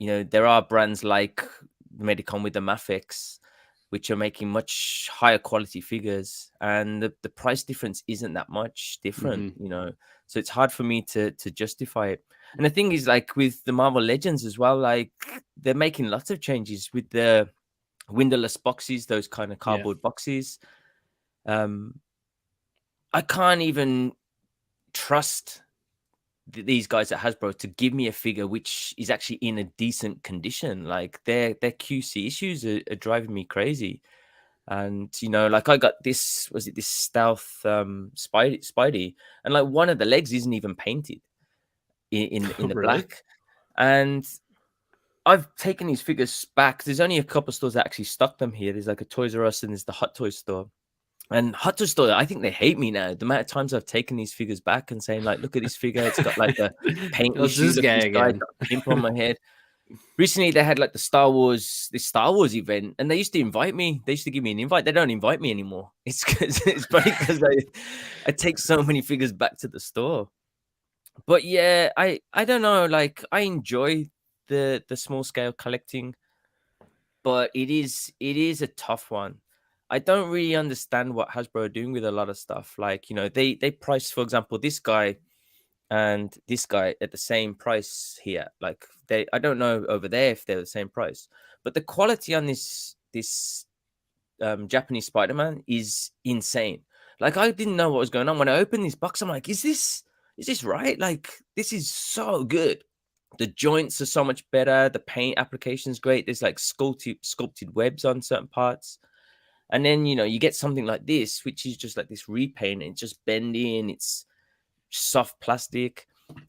there are brands like Medicom with the Mafex, which are making much higher quality figures, and the price difference isn't that much different. Mhm. So it's hard for me to justify it. And the thing is, like with the Marvel Legends as well, like they're making lots of changes with the windowless boxes, those kind of Yeah. cardboard boxes. I can't even trust these guys at Hasbro to give me a figure which is actually in a decent condition. Like their QC issues are driving me crazy. And like I got this, was it this stealth Spidey, and like one of the legs isn't even painted in the Really? black. And I've taken these figures back. There's only a couple of stores that actually stock them here. There's like a Toys R Us and there's the Hot Toys store. And Hot Toys store, I think they hate me now. The amount of times I've taken these figures back and saying, like, look at this figure. It's got like a paint It's issue. this Look at guy this guy, again. got a pimple on my head. Recently, they had like this Star Wars event, and they used to invite me. They used to give me an invite. They don't invite me anymore. It's probably because I take so many figures back to the store. But yeah, I don't know. Like I enjoy the small scale collecting, but it is a tough one. I don't really understand what Hasbro are doing with a lot of stuff. Like they price, for example, this guy and this guy at the same price here. Like I don't know over there if they're the same price, but the quality on this Japanese Spider-Man is insane. Like I didn't know what was going on when I opened this box. I'm like, is this right? Like this is so good. The joints are so much better. The paint application is great. There's like sculpted webs on certain parts. And then you get something like this, which is just like this repaint. It's just bending. It's soft plastic,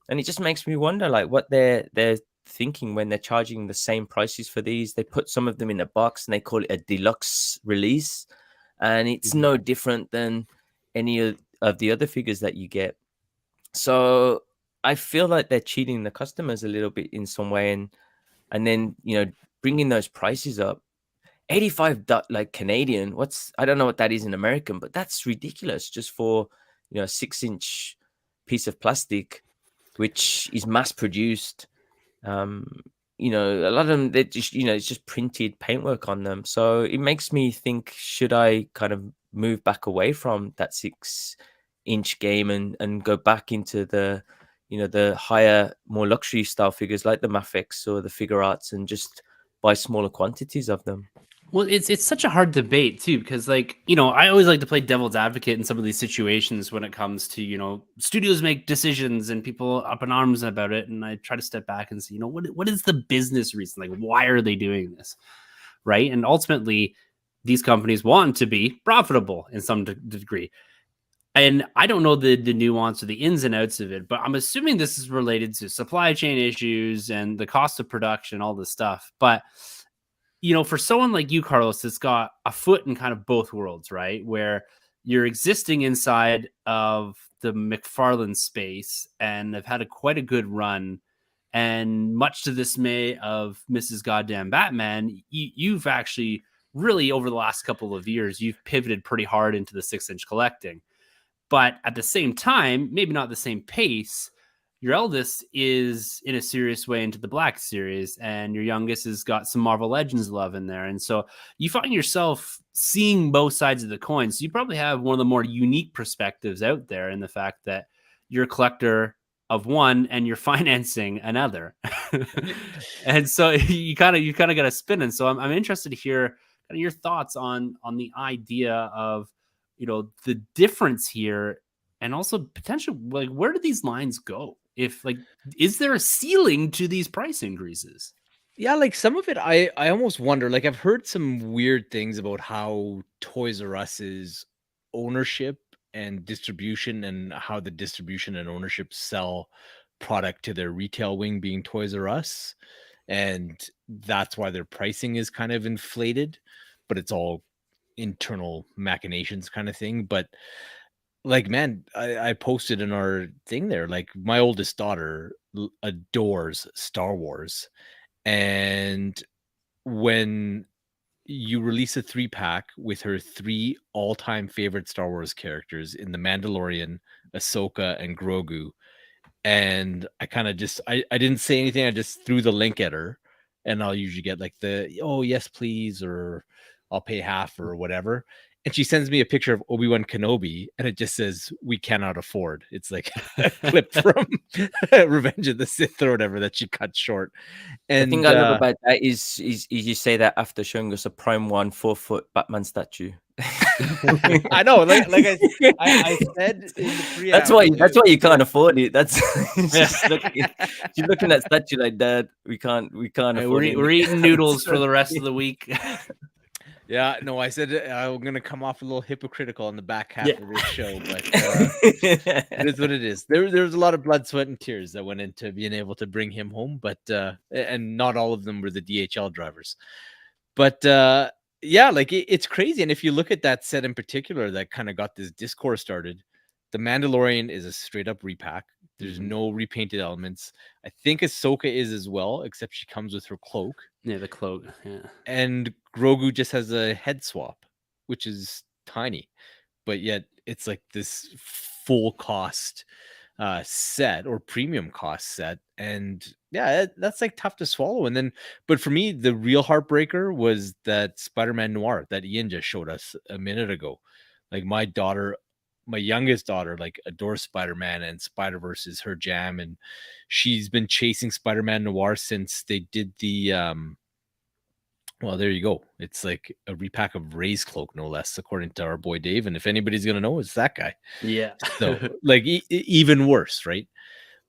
and it just makes me wonder like what they're thinking when they're charging the same prices for these. They put some of them in a box and they call it a deluxe release, and it's Mhm. no different than any of the other figures that you get. So I feel like they're cheating the customers a little bit in some way, and then bringing those prices up. 85 like Canadian, I don't know what that is in American, but that's ridiculous just for a 6-inch piece of plastic which is mass produced. A lot of them, they're just it's just printed paintwork on them. So it makes me think, should I kind of move back away from that 6-inch game and go back into the the higher, more luxury style figures like the Mafex or the Figure Arts and just buy smaller quantities of them? Well, it's such a hard debate too, because like, I always like to play devil's advocate in some of these situations when it comes to, studios make decisions and people up in arms about it. And I try to step back and say, what is the business reason? Like, why are they doing this? Right. And ultimately, these companies want to be profitable in some degree. And I don't know the nuance or the ins and outs of it, but I'm assuming this is related to supply chain issues and the cost of production, all this stuff. But for someone like you, Carlos, that's got a foot in kind of both worlds, right? Where you're existing inside of the McFarlane space and have had quite a good run. And much to the dismay of Mrs. Goddamn Batman, you've actually really, over the last couple of years, you've pivoted pretty hard into the 6-inch collecting. But at the same time, maybe not the same pace, your eldest is in a serious way into the Black Series, and your youngest has got some Marvel Legends love in there. And so you find yourself seeing both sides of the coin. So you probably have one of the more unique perspectives out there in the fact that you're a collector of one and you're financing another. And so you kind of got to spin. And so I'm interested to hear kind of your thoughts on the idea of, you know, the difference here, and also potential, like, where do these lines go? If, like, is there a ceiling to these price increases? Yeah, like some of it, I almost wonder. Like I've heard some weird things about how Toys R Us's ownership and distribution, and how the distribution and ownership sell product to their retail wing being Toys R Us, and that's why their pricing is kind of inflated, but it's all internal machinations kind of thing. But like, man, I posted in our thing there, like my oldest daughter adores Star Wars, and when you release a 3-pack with her 3 all-time favorite Star Wars characters in The Mandalorian, Ahsoka, and Grogu, and I kind of just I didn't say anything. I just threw the link at her, and I'll usually get like the, oh yes please, or I'll pay half or whatever. And she sends me a picture of Obi-Wan Kenobi, and it just says, we cannot afford. It's like a clip from Revenge of the Sith or whatever that she cut short. And The thing I love about that is you say that after showing us a Prime 1 4-foot Batman statue. I know, like I said in the pre, that's why you can't afford it. That's just you're looking at statue like, Dad, we can't afford it. We're eating noodles for the rest of the week. Yeah, no, I said I'm gonna come off a little hypocritical in the back half of this show, but it is what it is. There's a lot of blood, sweat, and tears that went into being able to bring him home, but and not all of them were the DHL drivers. But yeah, like it's crazy. And if you look at that set in particular that kind of got this discourse started, The Mandalorian is a straight up repack. There's no repainted elements. I think Ahsoka is as well, except she comes with her cloak. Yeah, the cloak. Yeah. And Grogu just has a head swap, which is tiny, but yet it's like this full cost set, or premium cost set. And yeah, that's like tough to swallow. And then, but for me, the real heartbreaker was that Spider-Man Noir that Ian just showed us a minute ago. Like my youngest daughter, like, adores Spider-Man, and Spider-Verse is her jam, and she's been chasing Spider-Man Noir since they did the well, there you go. It's like a repack of Ray's cloak, no less, according to our boy Dave. And if anybody's gonna know, it's that guy. Yeah. So like even worse, right?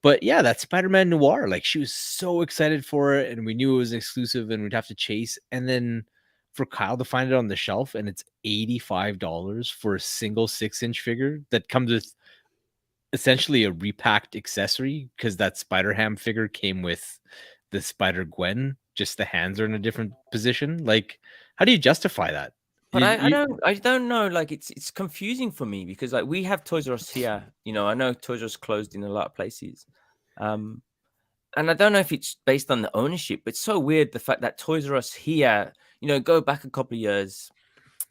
But yeah, that Spider-Man Noir, like, she was so excited for it, and we knew it was exclusive and we'd have to chase. And then for Kyle to find it on the shelf, and it's $85 for a single 6-inch figure that comes with essentially a repacked accessory, because that Spider-Ham figure came with the Spider-Gwen, just the hands are in a different position. Like, how do you justify that? But I don't know. Like, it's confusing for me, because like we have Toys R Us here. You know, I know Toys R Us closed in a lot of places. And I don't know if it's based on the ownership, but it's so weird, the fact that Toys R Us here, you know, go back a couple of years,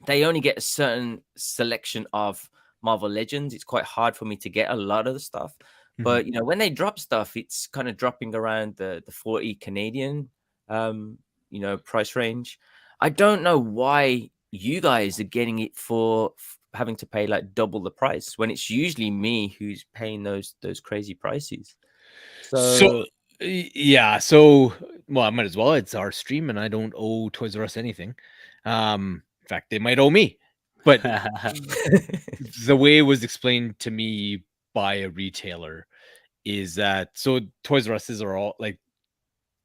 they only get a certain selection of Marvel Legends. It's quite hard for me to get a lot of the stuff. But, you know, when they drop stuff, it's kind of dropping around the 40 Canadian, you know, price range. I don't know why you guys are getting it for having to pay like double the price, when it's usually me who's paying those crazy prices. So yeah, so well, I might as well. It's our stream, and I don't owe Toys R Us anything. In fact, they might owe me. But the way it was explained to me by a retailer is that, so Toys R Us's are all like,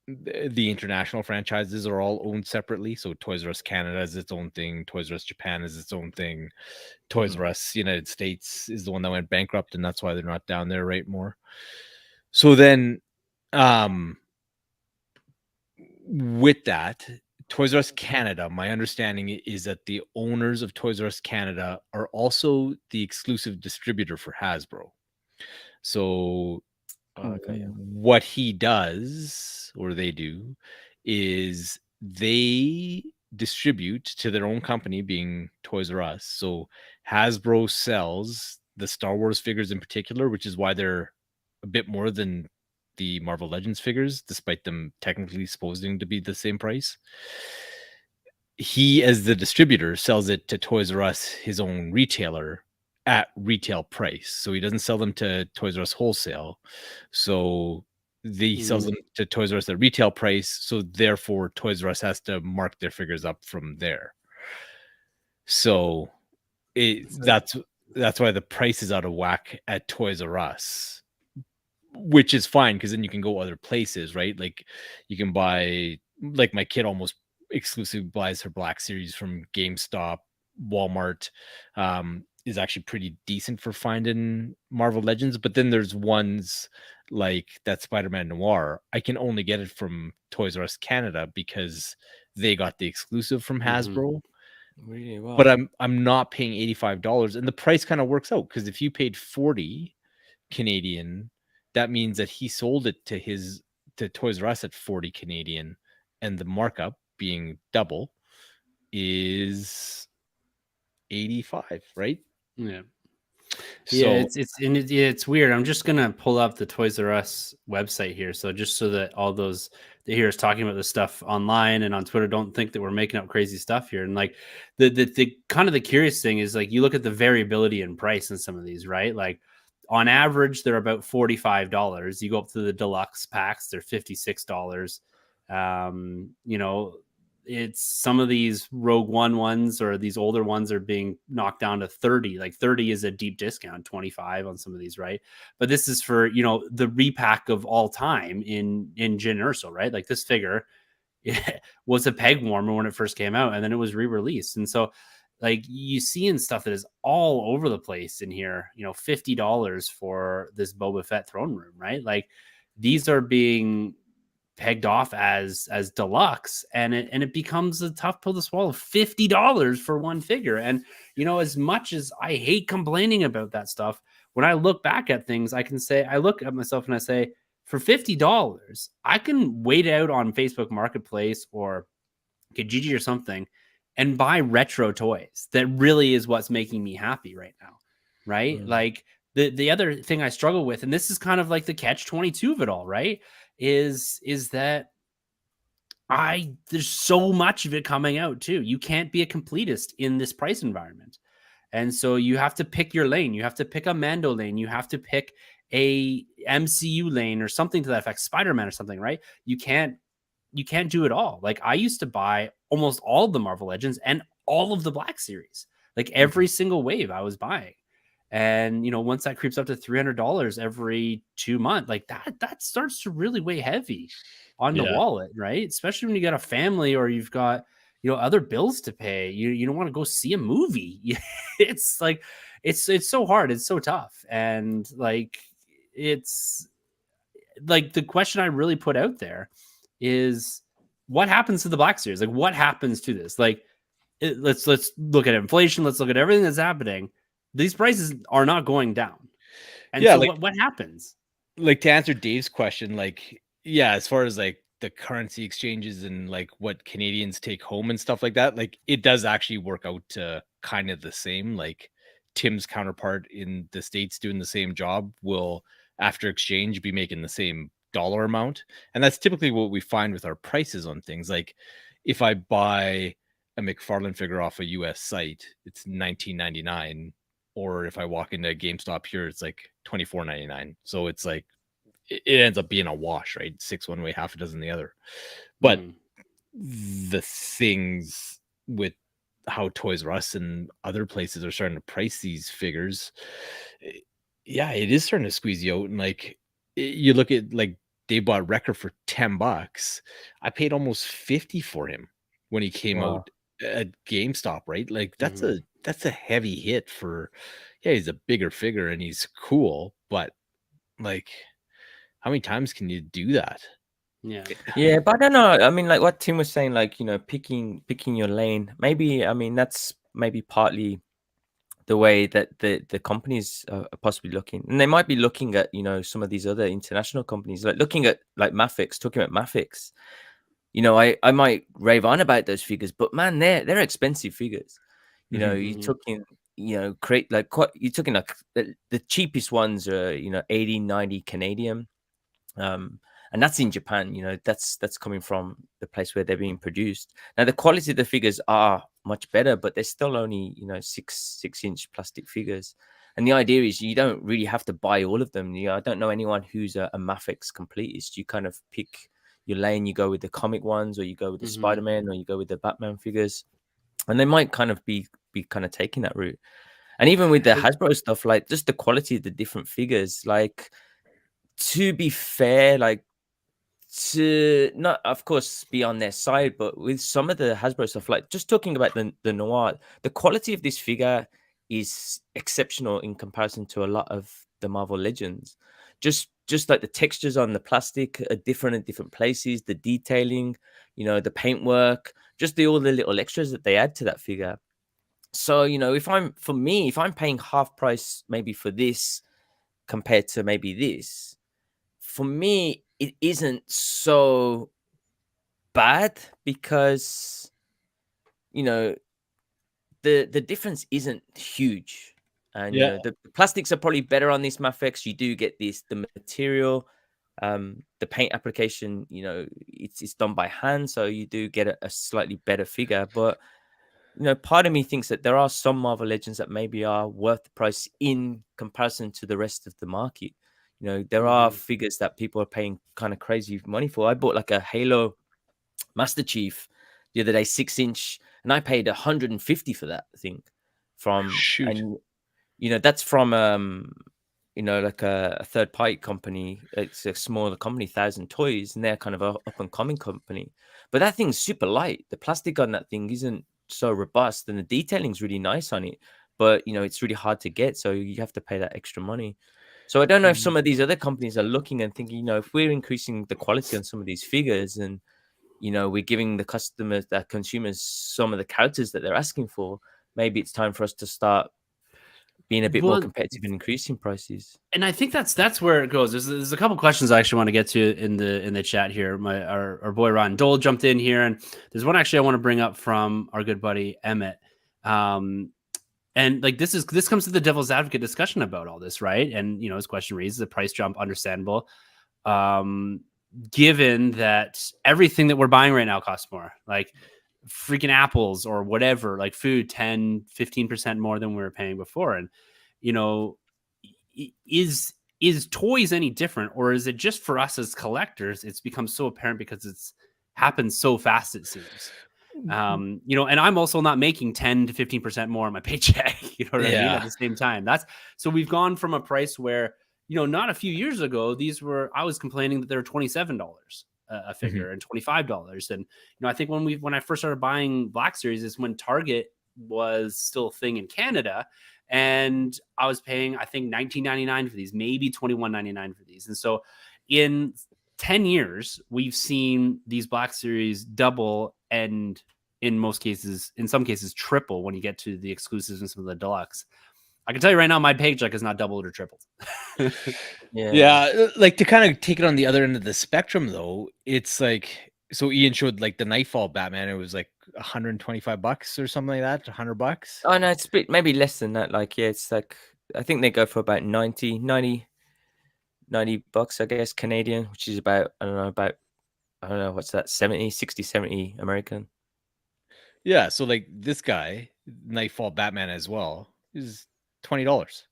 the international franchises are all owned separately. So Toys R Us Canada is its own thing. Toys R Us Japan is its own thing. Toys R Us United States is the one that went bankrupt, and that's why they're not down there right more. So then, with that, Toys R Us Canada, my understanding is that the owners of Toys R Us Canada are also the exclusive distributor for Hasbro. So what he does, or they do, is they distribute to their own company, being Toys R Us. So Hasbro sells the Star Wars figures in particular, which is why they're a bit more than the Marvel Legends figures, despite them technically supposing to be the same price. He, as the distributor, sells it to Toys R Us, his own retailer, at retail price. So he doesn't sell them to Toys R Us wholesale. So he sells them to Toys R Us at retail price. So therefore, Toys R Us has to mark their figures up from there. So that's why the price is out of whack at Toys R Us, which is fine because then you can go other places, right? Like you can buy, like my kid almost exclusively buys her Black Series from GameStop. Walmart is actually pretty decent for finding Marvel Legends, but then there's ones like that Spider-Man Noir. I can only get it from Toys R Us Canada because they got the exclusive from Hasbro. Really? Wow. But I'm not paying $85, and the price kind of works out because if you paid 40 Canadian, that means that he sold it to Toys R Us at 40 Canadian, and the markup being double is 85, right? Yeah. So Yeah, it's weird. I'm just gonna pull up the Toys R Us website here, so just so that all those that hear us talking about this stuff online and on Twitter don't think that we're making up crazy stuff here. And like the kind of the curious thing is like you look at the variability in price in some of these, right? Like on average, they're about $45. You go up to the deluxe packs, they're $56. You know, it's some of these Rogue One ones or these older ones are being knocked down to 30. Like 30 is a deep discount, 25 on some of these, right? But this is for, you know, the repack of all time in Jyn Erso, right? Like this figure was a peg warmer when it first came out, and then it was re-released. And so like you see in stuff that is all over the place in here, you know, $50 for this Boba Fett throne room, right? Like these are being pegged off as deluxe, and it becomes a tough pill to swallow. $50 for one figure. And you know, as much as I hate complaining about that stuff, when I look back at things, I can say, I look at myself and I say, for $50, I can wait out on Facebook Marketplace or Kijiji or something and buy retro toys. That really is what's making me happy right now, right? Like the other thing I struggle with, and this is kind of like the catch-22 of it all, right? Is that there's so much of it coming out too. You can't be a completist in this price environment. And so you have to pick your lane. You have to pick a Mando lane. You have to pick a MCU lane or something to that effect, Spider-Man or something, right? You can't do it all. Like I used to buy almost all of the Marvel Legends and all of the Black Series. Like every single wave I was buying. And you know, once that creeps up to $300 every 2 months, like that starts to really weigh heavy on the wallet, right? Especially when you got a family or you've got, you know, other bills to pay. You don't want to go see a movie. It's like it's so hard. It's so tough. And like it's like the question I really put out there is what happens to the Black Series? Like what happens to this? Like let's look at inflation. Let's look at everything that's happening. These prices are not going down. And so like, what happens? Like to answer Dave's question, like, yeah, as far as like the currency exchanges and like what Canadians take home and stuff like that, like it does actually work out to kind of the same. Like Tim's counterpart in the States doing the same job will, after exchange, be making the same dollar amount. And that's typically what we find with our prices on things. Like if I buy a McFarlane figure off a US site, it's $19.99. Or if I walk into GameStop here, it's like $24.99. So it's like it ends up being a wash, right? 6 one way, half a dozen the other. But the things with how Toys R Us and other places are starting to price these figures, yeah, it is starting to squeeze you out. And like you look at like they bought Wrecker for $10. I paid almost 50 for him when he came out at GameStop, right? Like that's a heavy hit for, yeah, he's a bigger figure and he's cool, but like how many times can you do that? Yeah, but I don't know. I mean, like what Tim was saying, like, you know, picking your lane. Maybe, I mean, that's maybe partly the way that the companies are possibly looking, and they might be looking at, you know, some of these other international companies, like looking at like Mafix, talking about Mafix. You know, I might rave on about those figures, but man, they're expensive figures. You know, you took in, you know, you took in like the cheapest ones are, you know, 80, 90 Canadian. And that's in Japan, you know, that's coming from the place where they're being produced. Now, the quality of the figures are much better, but they're still only, you know, six inch plastic figures. And the idea is you don't really have to buy all of them. I don't know anyone who's a Mafex completist. You kind of pick your lane. You go with the comic ones, or you go with the Spider-Man, or you go with the Batman figures, and they might kind of be kind of taking that route. And even with the Hasbro stuff, like just the quality of the different figures, like, to be fair, like, to not, of course, be on their side, but with some of the Hasbro stuff, like just talking about the Noir, the quality of this figure is exceptional in comparison to a lot of the Marvel Legends. Just like the textures on the plastic are different in different places, the detailing, the paintwork, just all the little extras that they add to that figure. So, if I'm paying half price maybe for this compared to maybe this, for me, it isn't so bad because, the difference isn't huge. And, the plastics are probably better on this Mafex. You do get the material, the paint application, it's done by hand. So you do get a slightly better figure. But, part of me thinks that there are some Marvel Legends that maybe are worth the price in comparison to the rest of the market. There are figures that people are paying kind of crazy money for. I bought like a Halo Master Chief the other day, 6-inch, and I paid 150 for that thing. And that's from like a third party company. It's a smaller company, 1,000 Toys, and they're kind of a up and coming company. But that thing's super light. The plastic on that thing isn't so robust, and the detailing's really nice on it. But it's really hard to get, so you have to pay that extra money. So I don't know if some of these other companies are looking and thinking, if we're increasing the quality on some of these figures, and we're giving the consumers some of the characters that they're asking for, maybe it's time for us to start being a bit more competitive and increasing prices. And I think that's where it goes. There's a couple questions I actually want to get to in the chat here. Our boy Ron Dole jumped in here, and there's one actually I want to bring up from our good buddy Emmett. And like this comes to the devil's advocate discussion about all this, right? And his question reads, the price jump understandable, given that everything that we're buying right now costs more, like freaking apples or whatever, like food 10-15% more than we were paying before. And is toys any different, or is it just for us as collectors it's become so apparent because it's happened so fast, it seems? And I'm also not making 10-15% more on my paycheck, you know what I mean, at the same time. So we've gone from a price where, not a few years ago, I was complaining that they were $27 a figure and $25. And, I think when I first started buying Black Series is when Target was still a thing in Canada. And I was paying, I think, $19.99 for these, maybe $21.99 for these. And so in 10 years, we've seen these Black Series double, and in some cases, triple when you get to the exclusives and some of the deluxe. I can tell you right now, my paycheck is not doubled or tripled. Yeah. Like, to kind of take it on the other end of the spectrum, though, it's like, so Ian showed like the Nightfall Batman. It was like $125 or something like that, $100. Oh no, it's a bit, maybe less than that. Like, it's like, I think they go for about $90, I guess, Canadian, which is about, I don't know, what's that, 60-70 American. Yeah, so like this guy, Nightfall Batman as well, is $20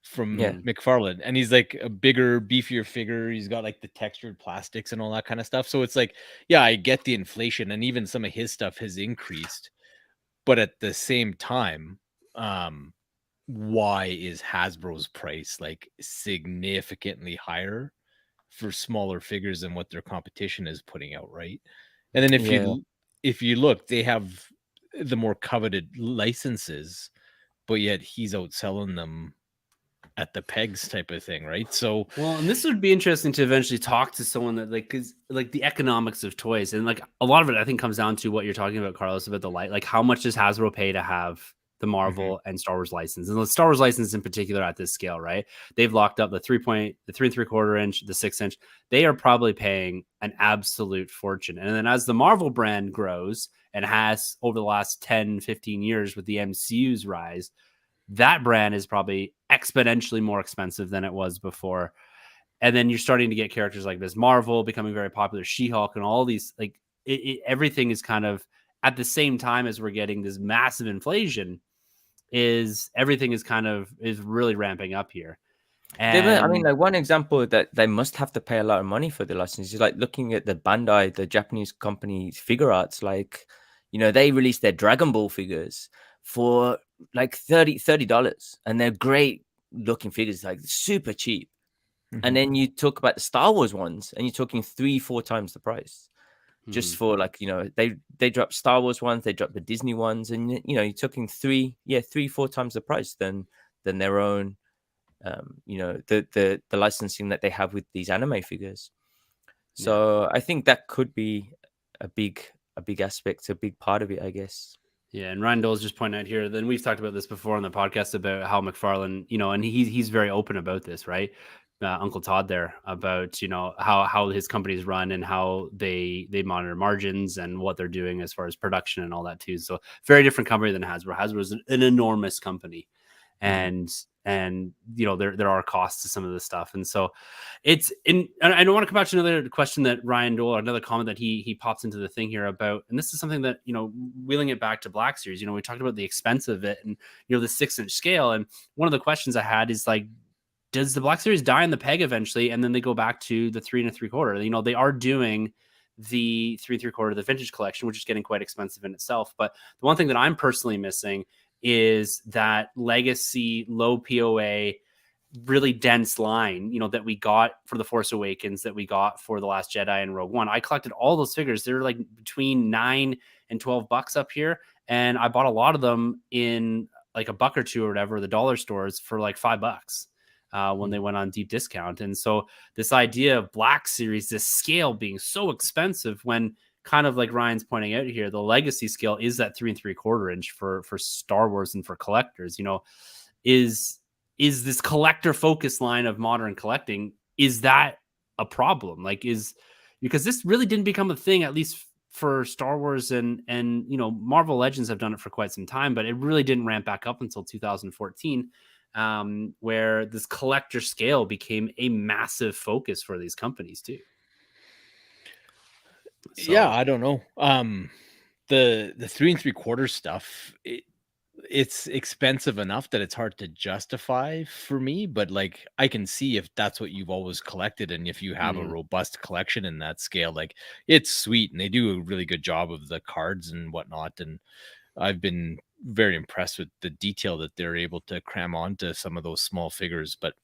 from McFarlane, and he's like a bigger, beefier figure. He's got like the textured plastics and all that kind of stuff. So it's like, yeah, I get the inflation, and even some of his stuff has increased, but at the same time, why is Hasbro's price like significantly higher for smaller figures than what their competition is putting out, right? And then if you look, they have the more coveted licenses, but yet he's outselling them at the pegs type of thing, right? So, well, and this would be interesting to eventually talk to someone that because the economics of toys, and like a lot of it I think comes down to what you're talking about, Carlos, about the like how much does Hasbro pay to have the Marvel and Star Wars license, and the Star Wars license in particular at this scale, right? They've locked up the 3 3/4 inch, the 6 inch. They are probably paying an absolute fortune. And then as the Marvel brand grows and has over the last 10-15 years with the MCU's rise, that brand is probably exponentially more expensive than it was before. And then you're starting to get characters like Ms. Marvel becoming very popular, She-Hulk, and all these, like everything is kind of at the same time as we're getting this massive inflation. is everything is really ramping up here. I mean, And like one example that they must have to pay a lot of money for the license is like looking at the Bandai, the Japanese company Figure Arts. Like, they released their Dragon Ball figures for like $30, and they're great looking figures, like super cheap. And then you talk about the Star Wars ones, and you're talking 3-4 times the price, just for like, they drop Star Wars ones, they drop the Disney ones, and you're talking 3-4 times the price than their own. The licensing that they have with these anime figures. So I think that could be a big aspect, a big part of it, I guess. Yeah, and Ryan Dole's just pointing out here. Then we've talked about this before on the podcast about how McFarlane, and he's very open about this, right? Uncle Todd there about how his companies run and how they monitor margins and what they're doing as far as production and all that too. So very different company than Hasbro. Hasbro is an enormous company, and there are costs to some of this stuff, and so it's in. And I don't want to come back to another question that Ryan Dole, or another comment that he pops into the thing here about, and this is something that wheeling it back to Black Series. We talked about the expense of it and the 6-inch scale, and one of the questions I had is like, does the Black Series die in the peg eventually, and then they go back to the 3 3/4? They are doing the 3 3/4, the vintage collection, which is getting quite expensive in itself. But the one thing that I'm personally missing is that legacy low POA, really dense line, that we got for the Force Awakens, that we got for the Last Jedi and Rogue One. I collected all those figures. They're like between $9 and $12 up here, and I bought a lot of them in like a buck or two or whatever, the dollar stores, for like $5 when they went on deep discount. And so this idea of Black Series, this scale being so expensive, when kind of like Ryan's pointing out here, the legacy scale is that 3 3/4 inch for Star Wars and for collectors, is this collector focus line of modern collecting, is that a problem? Like, because this really didn't become a thing, at least for Star Wars, and Marvel Legends have done it for quite some time, but it really didn't ramp back up until 2014, where this collector scale became a massive focus for these companies too. So, yeah, I don't know. The 3 3/4 stuff, it's expensive enough that it's hard to justify for me, but like I can see if that's what you've always collected, and if you have a robust collection in that scale, like it's sweet, and they do a really good job of the cards and whatnot. And I've been very impressed with the detail that they're able to cram onto some of those small figures. But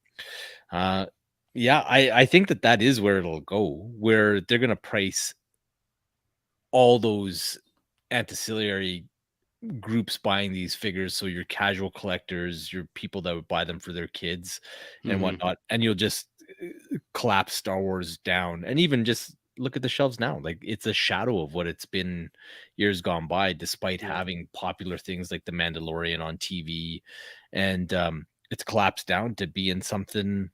yeah, I think that is where it'll go, where they're going to price all those ancillary groups buying these figures. So your casual collectors, your people that would buy them for their kids and whatnot, and you'll just collapse Star Wars down. And even just look at the shelves now, like it's a shadow of what it's been years gone by, despite having popular things like The Mandalorian on TV. And it's collapsed down to being something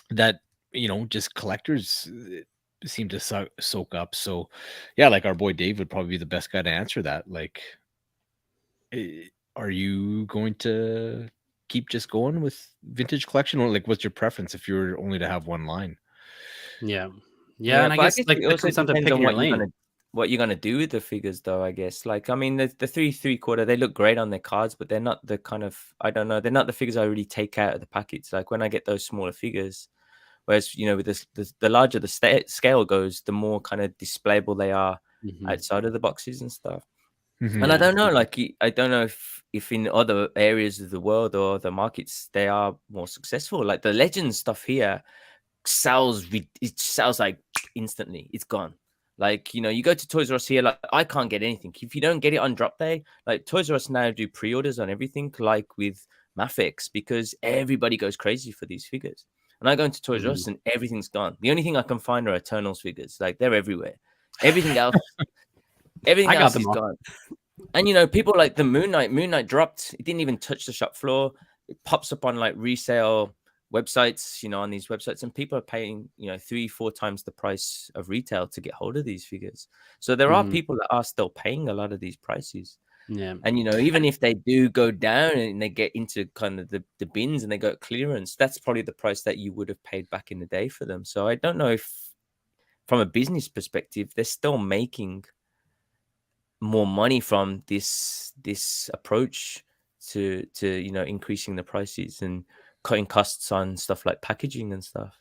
that just collectors seem to soak up. So yeah, like our boy Dave would probably be the best guy to answer that. Like, are you going to keep just going with vintage collection, or like what's your preference if you were only to have one line? Yeah, and I guess like it also comes down to depends picking on your lane. what you're gonna do with the figures, though. I guess, like, I mean, the 3 3/4, they look great on their cards, but they're not the kind of, I don't know, they're not the figures I really take out of the packets. Like when I get those smaller figures, whereas with the larger the scale goes, the more kind of displayable they are outside of the boxes and stuff. And I don't know, like, I don't know if in other areas of the world or the markets they are more successful. Like the Legends stuff here sells like instantly, it's gone. Like, you go to Toys R Us here, like I can't get anything if you don't get it on drop day. Like Toys R Us now do pre-orders on everything, like with Mafex, because everybody goes crazy for these figures. And I go into Toys R Us and everything's gone. The only thing I can find are Eternals figures. Like they're everywhere. Everything else is gone. And people like the Moon Knight dropped. It didn't even touch the shop floor. It pops up on like resale websites, on these websites, and people are paying 3-4 times the price of retail to get hold of these figures. So there are people that are still paying a lot of these prices. Yeah. And even if they do go down and they get into kind of the bins and they go clearance, that's probably the price that you would have paid back in the day for them. So I don't know if from a business perspective they're still making more money from this approach to increasing the prices and cutting costs on stuff like packaging and stuff.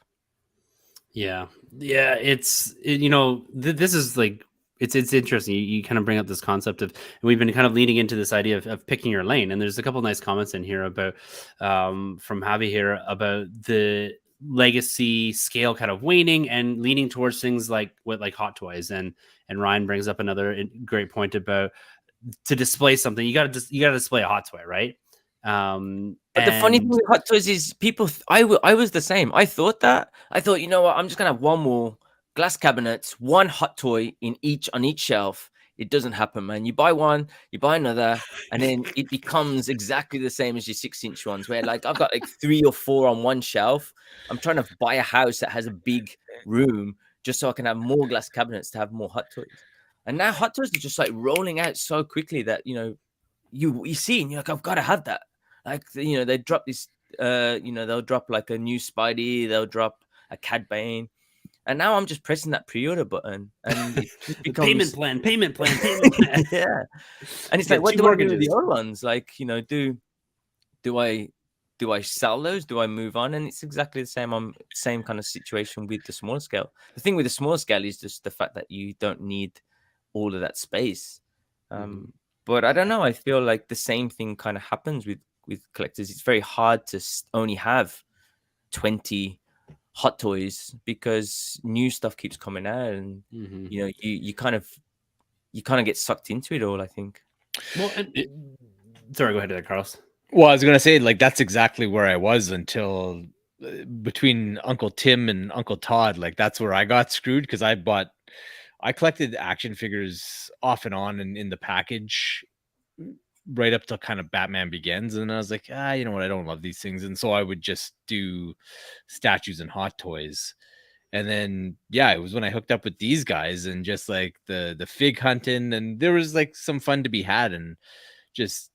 Yeah. This is like, it's interesting. You kind of bring up this concept of, and we've been kind of leading into this idea of picking your lane. And there's a couple of nice comments in here about, from Javi here, about the legacy scale kind of waning and leaning towards things like Hot Toys. And Ryan brings up another great point about, to display something, you got to display a hot toy, right? But the funny thing with Hot Toys is I was the same. I thought, you know what, I'm just gonna have one more glass cabinets, one hot toy on each shelf. It doesn't happen, man. You buy one, you buy another, and then it becomes exactly the same as your 6-inch ones, where like I've got like 3 or 4 on one shelf. I'm trying to buy a house that has a big room just so I can have more glass cabinets to have more Hot Toys. And now Hot Toys are just like rolling out so quickly that, you see and you're like, I've got to have that. Like, they drop this, they'll drop like a new Spidey, they'll drop a Cad Bane. And now I'm just pressing that pre-order button and it just becomes payment plan. Yeah. And it's like, what do I do with the other ones? Like, do I sell those? Do I move on? And it's exactly the same kind of situation with the small scale. The thing with the small scale is just the fact that you don't need all of that space. But I don't know. I feel like the same thing kind of happens with collectors. It's very hard to only have 20 Hot Toys because new stuff keeps coming out, and you kind of get sucked into it all, I think. Well, sorry, go ahead there, Carlos. Well, I was gonna say, like, that's exactly where I was until between Uncle Tim and Uncle Todd. Like, that's where I got screwed because I collected action figures off and on in the package right up till kind of Batman Begins. And I was like, you know what? I don't love these things. And so I would just do statues and Hot Toys. And then, it was when I hooked up with these guys and just like the fig hunting, and there was like some fun to be had. And just,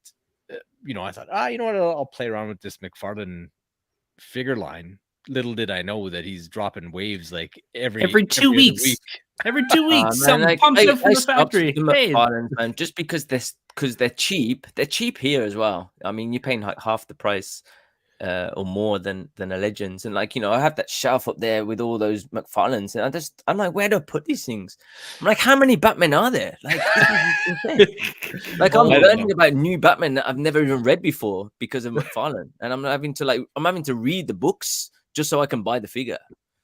I thought, you know what? I'll play around with this McFarlane figure line. Little did I know that he's dropping waves like every 2 weeks. Every 2 weeks, something pumps up from the factory. And just because they're cheap here as well. I mean, you're paying like half the price or more than a Legends. And like, I have that shelf up there with all those McFarlanes, and I'm like, where do I put these things? I'm like, how many Batmen are there? Like, like I'm learning about new Batman that I've never even read before because of McFarlane, and I'm having to read the books just so I can buy the figure.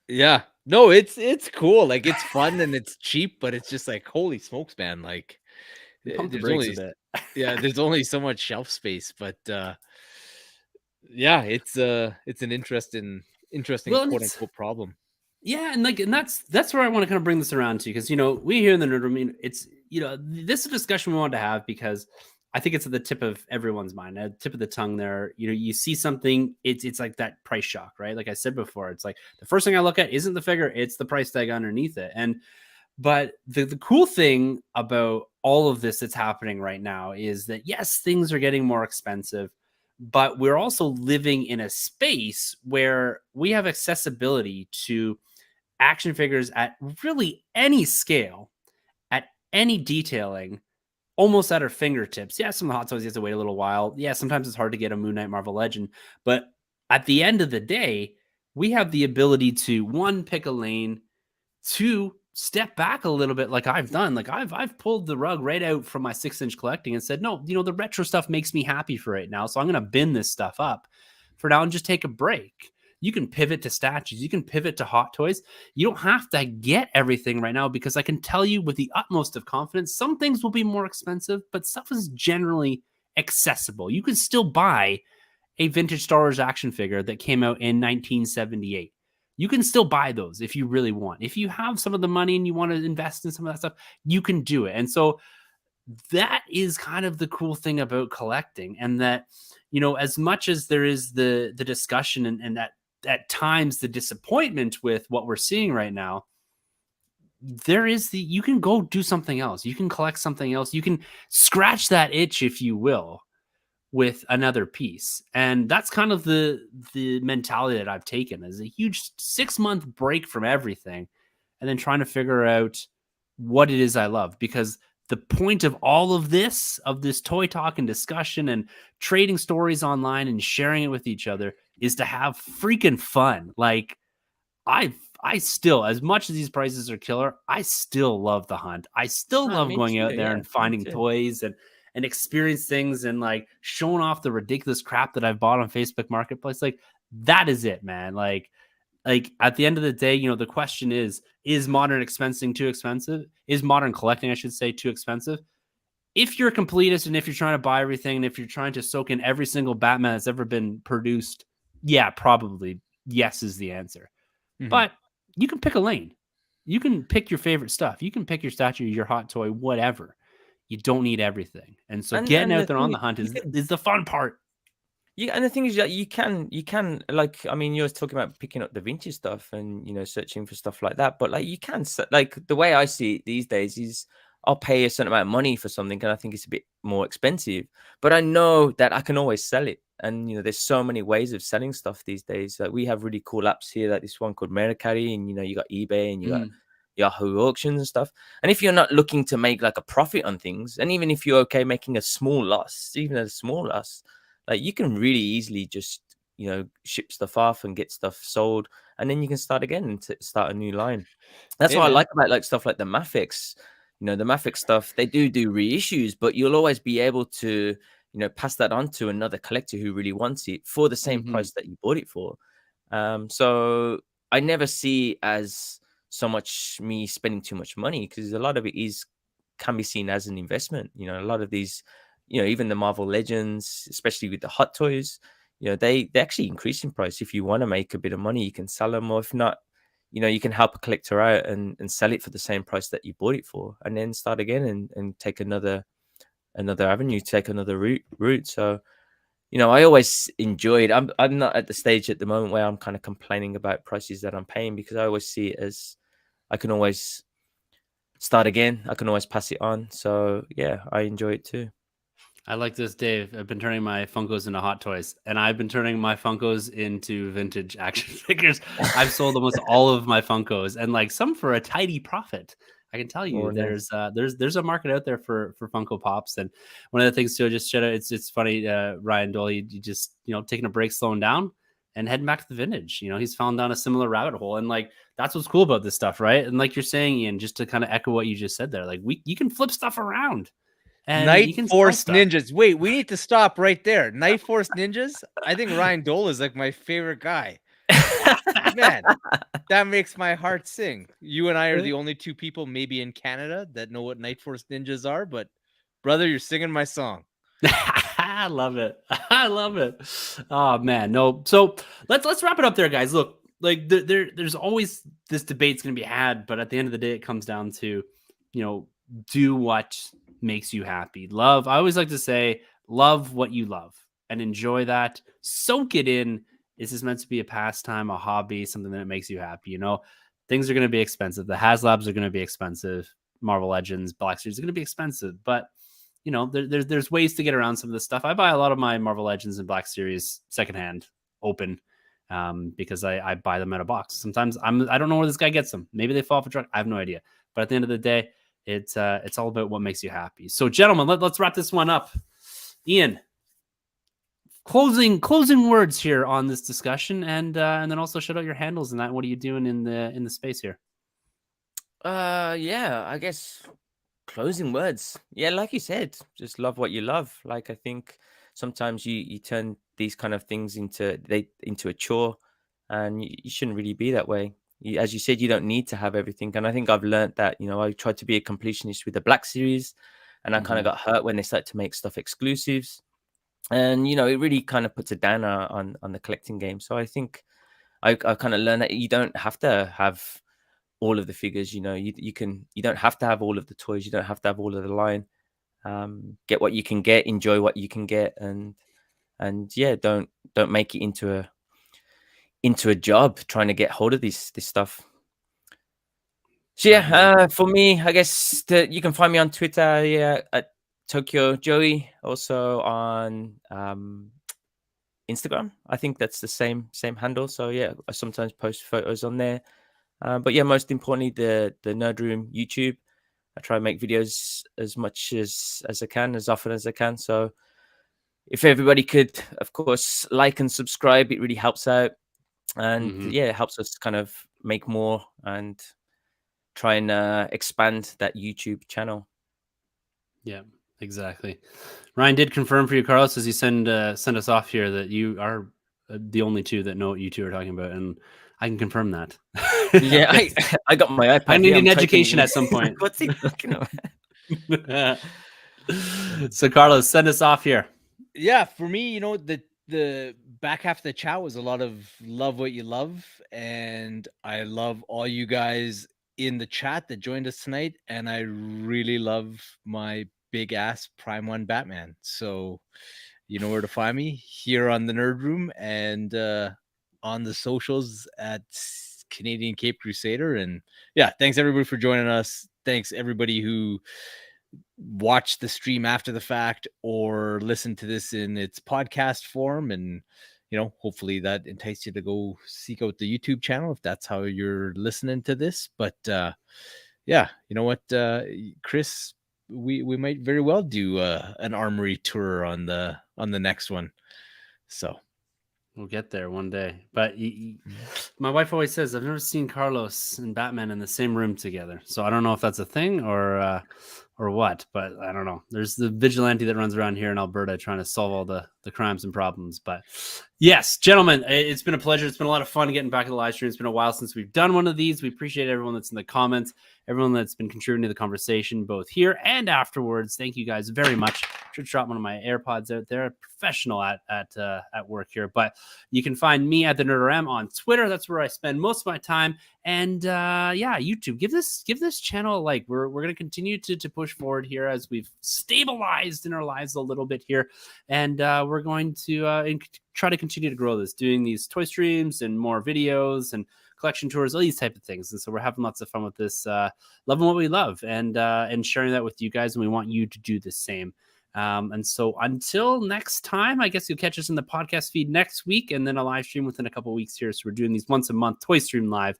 Yeah. No, it's cool. Like, it's fun and it's cheap, but it's just like, holy smokes, man. Like, there's only so much shelf space, but it's an interesting quote unquote problem. Yeah, and that's where I want to kind of bring this around to, because we here in the Nerd Room, it's this is a discussion we wanted to have because I think it's at the tip of everyone's mind, at the tip of the tongue there. You see something, it's like that price shock, right? Like I said before, it's like the first thing I look at isn't the figure, it's the price tag underneath it. But the cool thing about all of this that's happening right now is that, yes, things are getting more expensive, but we're also living in a space where we have accessibility to action figures at really any scale, at any detailing, almost at our fingertips. Yeah, some of the Hot Toys you have to wait a little while. Yeah, sometimes it's hard to get a Moon Knight Marvel Legend. But at the end of the day, we have the ability to, 1, pick a lane, 2, step back a little bit like I've done. Like I've pulled the rug right out from my 6-inch collecting and said, no, the retro stuff makes me happy for right now. So I'm going to bin this stuff up for now and just take a break. You can pivot to statues. You can pivot to Hot Toys. You don't have to get everything right now, because I can tell you with the utmost of confidence, some things will be more expensive, but stuff is generally accessible. You can still buy a vintage Star Wars action figure that came out in 1978. You can still buy those if you really want. If you have some of the money and you want to invest in some of that stuff, you can do it. And so that is kind of the cool thing about collecting. And that, as much as there is the discussion and that at times the disappointment with what we're seeing right now, there is you can go do something else. You can collect something else. You can scratch that itch, if you will, with another piece. And that's kind of the mentality that I've taken, is a huge 6-month break from everything and then trying to figure out what it is I love, because the point of all of this toy talk and discussion and trading stories online and sharing it with each other is to have freaking fun. Like I still, as much as these prices are killer, I still love the hunt. I still love Me going too. out there Yeah, and me finding too. toys and experience things and like showing off the ridiculous crap that I've bought on Facebook Marketplace. Like that is it, man. Like at the end of the day, you know, the question is modern expensing too expensive? Is modern collecting, I should say, too expensive? If you're a completist and if you're trying to buy everything and if you're trying to soak in every single Batman that's ever been produced, yeah, probably yes is the answer. But you can pick a lane. You can pick your favorite stuff. You can pick your statue, your hot toy, whatever. You don't need everything. And so getting And out the there on thing the hunt you is the fun part. and the thing is that you can like, I mean, you're talking about picking up the vintage stuff and, you know, searching for stuff like that, but like you can like the way I see it these days is I'll pay a certain amount of money for something and I think it's a bit more expensive, but I know that I can always sell it. And you know, there's so many ways of selling stuff these days. Like we have really cool apps here, like this one called Mercari, and you know, you got eBay and you got Yahoo auctions and stuff. And if you're not looking to make like a profit on things, and even if you're okay making a small loss, even a small loss, like you can really easily just, you know, ship stuff off and get stuff sold, and then you can start again and start a new line. That's Hey, what I man. like about like stuff like the Mafex. You know, the Mafex stuff, they do reissues, but you'll always be able to, you know, pass that on to another collector who really wants it for the same price that you bought it for. So I never see as so much me spending too much money, because a lot of it can be seen as an investment. You know, a lot of these, you know, even the Marvel Legends, especially with the hot toys, you know, they actually increase in price. If you want to make a bit of money, you can sell them, or if not, you know, you can help a collector out and sell it for the same price that you bought it for, and then start again and take another avenue, take another route. So, you know, I always enjoyed. I'm not at the stage at the moment where I'm kind of complaining about prices that I'm paying, because I always see it as I can always start again. I can always pass it on. So yeah, I enjoy it too. I like this, Dave. I've been turning my Funkos into hot toys, and I've been turning my Funkos into vintage action figures. I've sold almost all of my Funkos, and like some for a tidy profit. I can tell you, Oh, nice. there's a market out there for Funko Pops. And one of the things too, just shout out, it's funny, Ryan Dole, you just, you know, taking a break, slowing down, and heading back to the vintage. You know, he's fallen down a similar rabbit hole, and like that's what's cool about this stuff, right? And like you're saying, Ian, just to kind of echo what you just said there, like you can flip stuff around. And Night you can sell Force stuff. Ninjas. Wait, we need to stop right there. Night Force Ninjas. I think Ryan Dole is like my favorite guy. Man, that makes my heart sing. You and I are the only two people maybe in Canada that know what Night Force Ninjas are, but brother, you're singing my song. I love it. I love it. Oh man, no. So let's wrap it up there, guys. Look, like there's always this debate's going to be had, but at the end of the day, it comes down to, you know, do what makes you happy. Love. I always like to say, love what you love and enjoy that. Soak it in. This is meant to be a pastime, a hobby, something that makes you happy. You know, things are going to be expensive. The HasLabs are going to be expensive. Marvel Legends, Black Series are going to be expensive, but you know, there's ways to get around some of this stuff. I buy a lot of my Marvel Legends and Black Series secondhand, open, because I buy them at a box. Sometimes I don't know where this guy gets them. Maybe they fall off a truck. I have no idea. But at the end of the day, it's all about what makes you happy. So, gentlemen, let's wrap this one up. Ian, closing words here on this discussion, and then also shout out your handles and that. What are you doing in the space here? Yeah, I guess closing words. Yeah, like you said, just love what you love. Like I think sometimes you turn these kind of things into a chore, and you shouldn't really be that way. As you said, you don't need to have everything, and I think I've learned that. You know, I tried to be a completionist with the Black Series, and I kind of got hurt when they started to make stuff exclusives, and you know, it really kind of puts a downer on the collecting game. So I think I kind of learned that you don't have to have all of the figures. You know, you don't have to have all of the toys, you don't have to have all of the line. Get what you can get, enjoy what you can get, and yeah, don't make it into a job trying to get hold of this stuff. So yeah, for me, I guess you can find me on Twitter, yeah, at Tokyo Joey, also on Instagram. I think that's the same handle. So yeah, I sometimes post photos on there. But yeah, most importantly, the Nerd Room YouTube. I try and make videos as much as I can, as often as I can. So if everybody could, of course, like and subscribe, it really helps out. And yeah, it helps us kind of make more and try and expand that YouTube channel. Yeah, exactly. Ryan did confirm for you, Carlos, as you send us off here, that you are the only two that know what you two are talking about, and I can confirm that. Yeah, I got my iPad. I need here, an I'm education typing- at some point. What's he talking about? So, Carlos, send us off here. Yeah, for me, you know, the back half of the chat was a lot of love what you love, and I love all you guys in the chat that joined us tonight, and I really love my big ass Prime 1 Batman. So you know where to find me, here on the Nerd Room and on the socials at Canadian Cape Crusader. And yeah, thanks everybody for joining us. Thanks everybody who watch the stream after the fact or listen to this in its podcast form, and you know, hopefully that enticed you to go seek out the YouTube channel if that's how you're listening to this. But yeah, you know what, Chris, we might very well do an armory tour on the next one, so we'll get there one day. But my wife always says I've never seen Carlos and Batman in the same room together, so I don't know if that's a thing or what, but I don't know. There's the vigilante that runs around here in Alberta trying to solve all the crimes and problems. But yes, gentlemen, it's been a pleasure. It's been a lot of fun getting back to the live stream. It's been a while since we've done one of these. We appreciate everyone that's in the comments, everyone that's been contributing to the conversation, both here and afterwards. Thank you guys very much. Should drop one of my AirPods out there. Professional at work here. But you can find me at the NerdRM on Twitter. That's where I spend most of my time. And yeah, YouTube. Give this channel a like. We're going to continue to push forward here as we've stabilized in our lives a little bit here, and we're going to try to continue to grow this, doing these toy streams and more videos and collection tours, all these type of things. And so we're having lots of fun with this, loving what we love, and sharing that with you guys. And we want you to do the same. And so until next time, I guess you'll catch us in the podcast feed next week, and then a live stream within a couple of weeks here. So we're doing these once a month Toy Stream Live.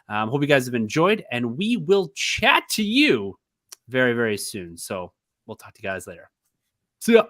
Hope you guys have enjoyed, and we will chat to you very, very soon. So we'll talk to you guys later. See ya.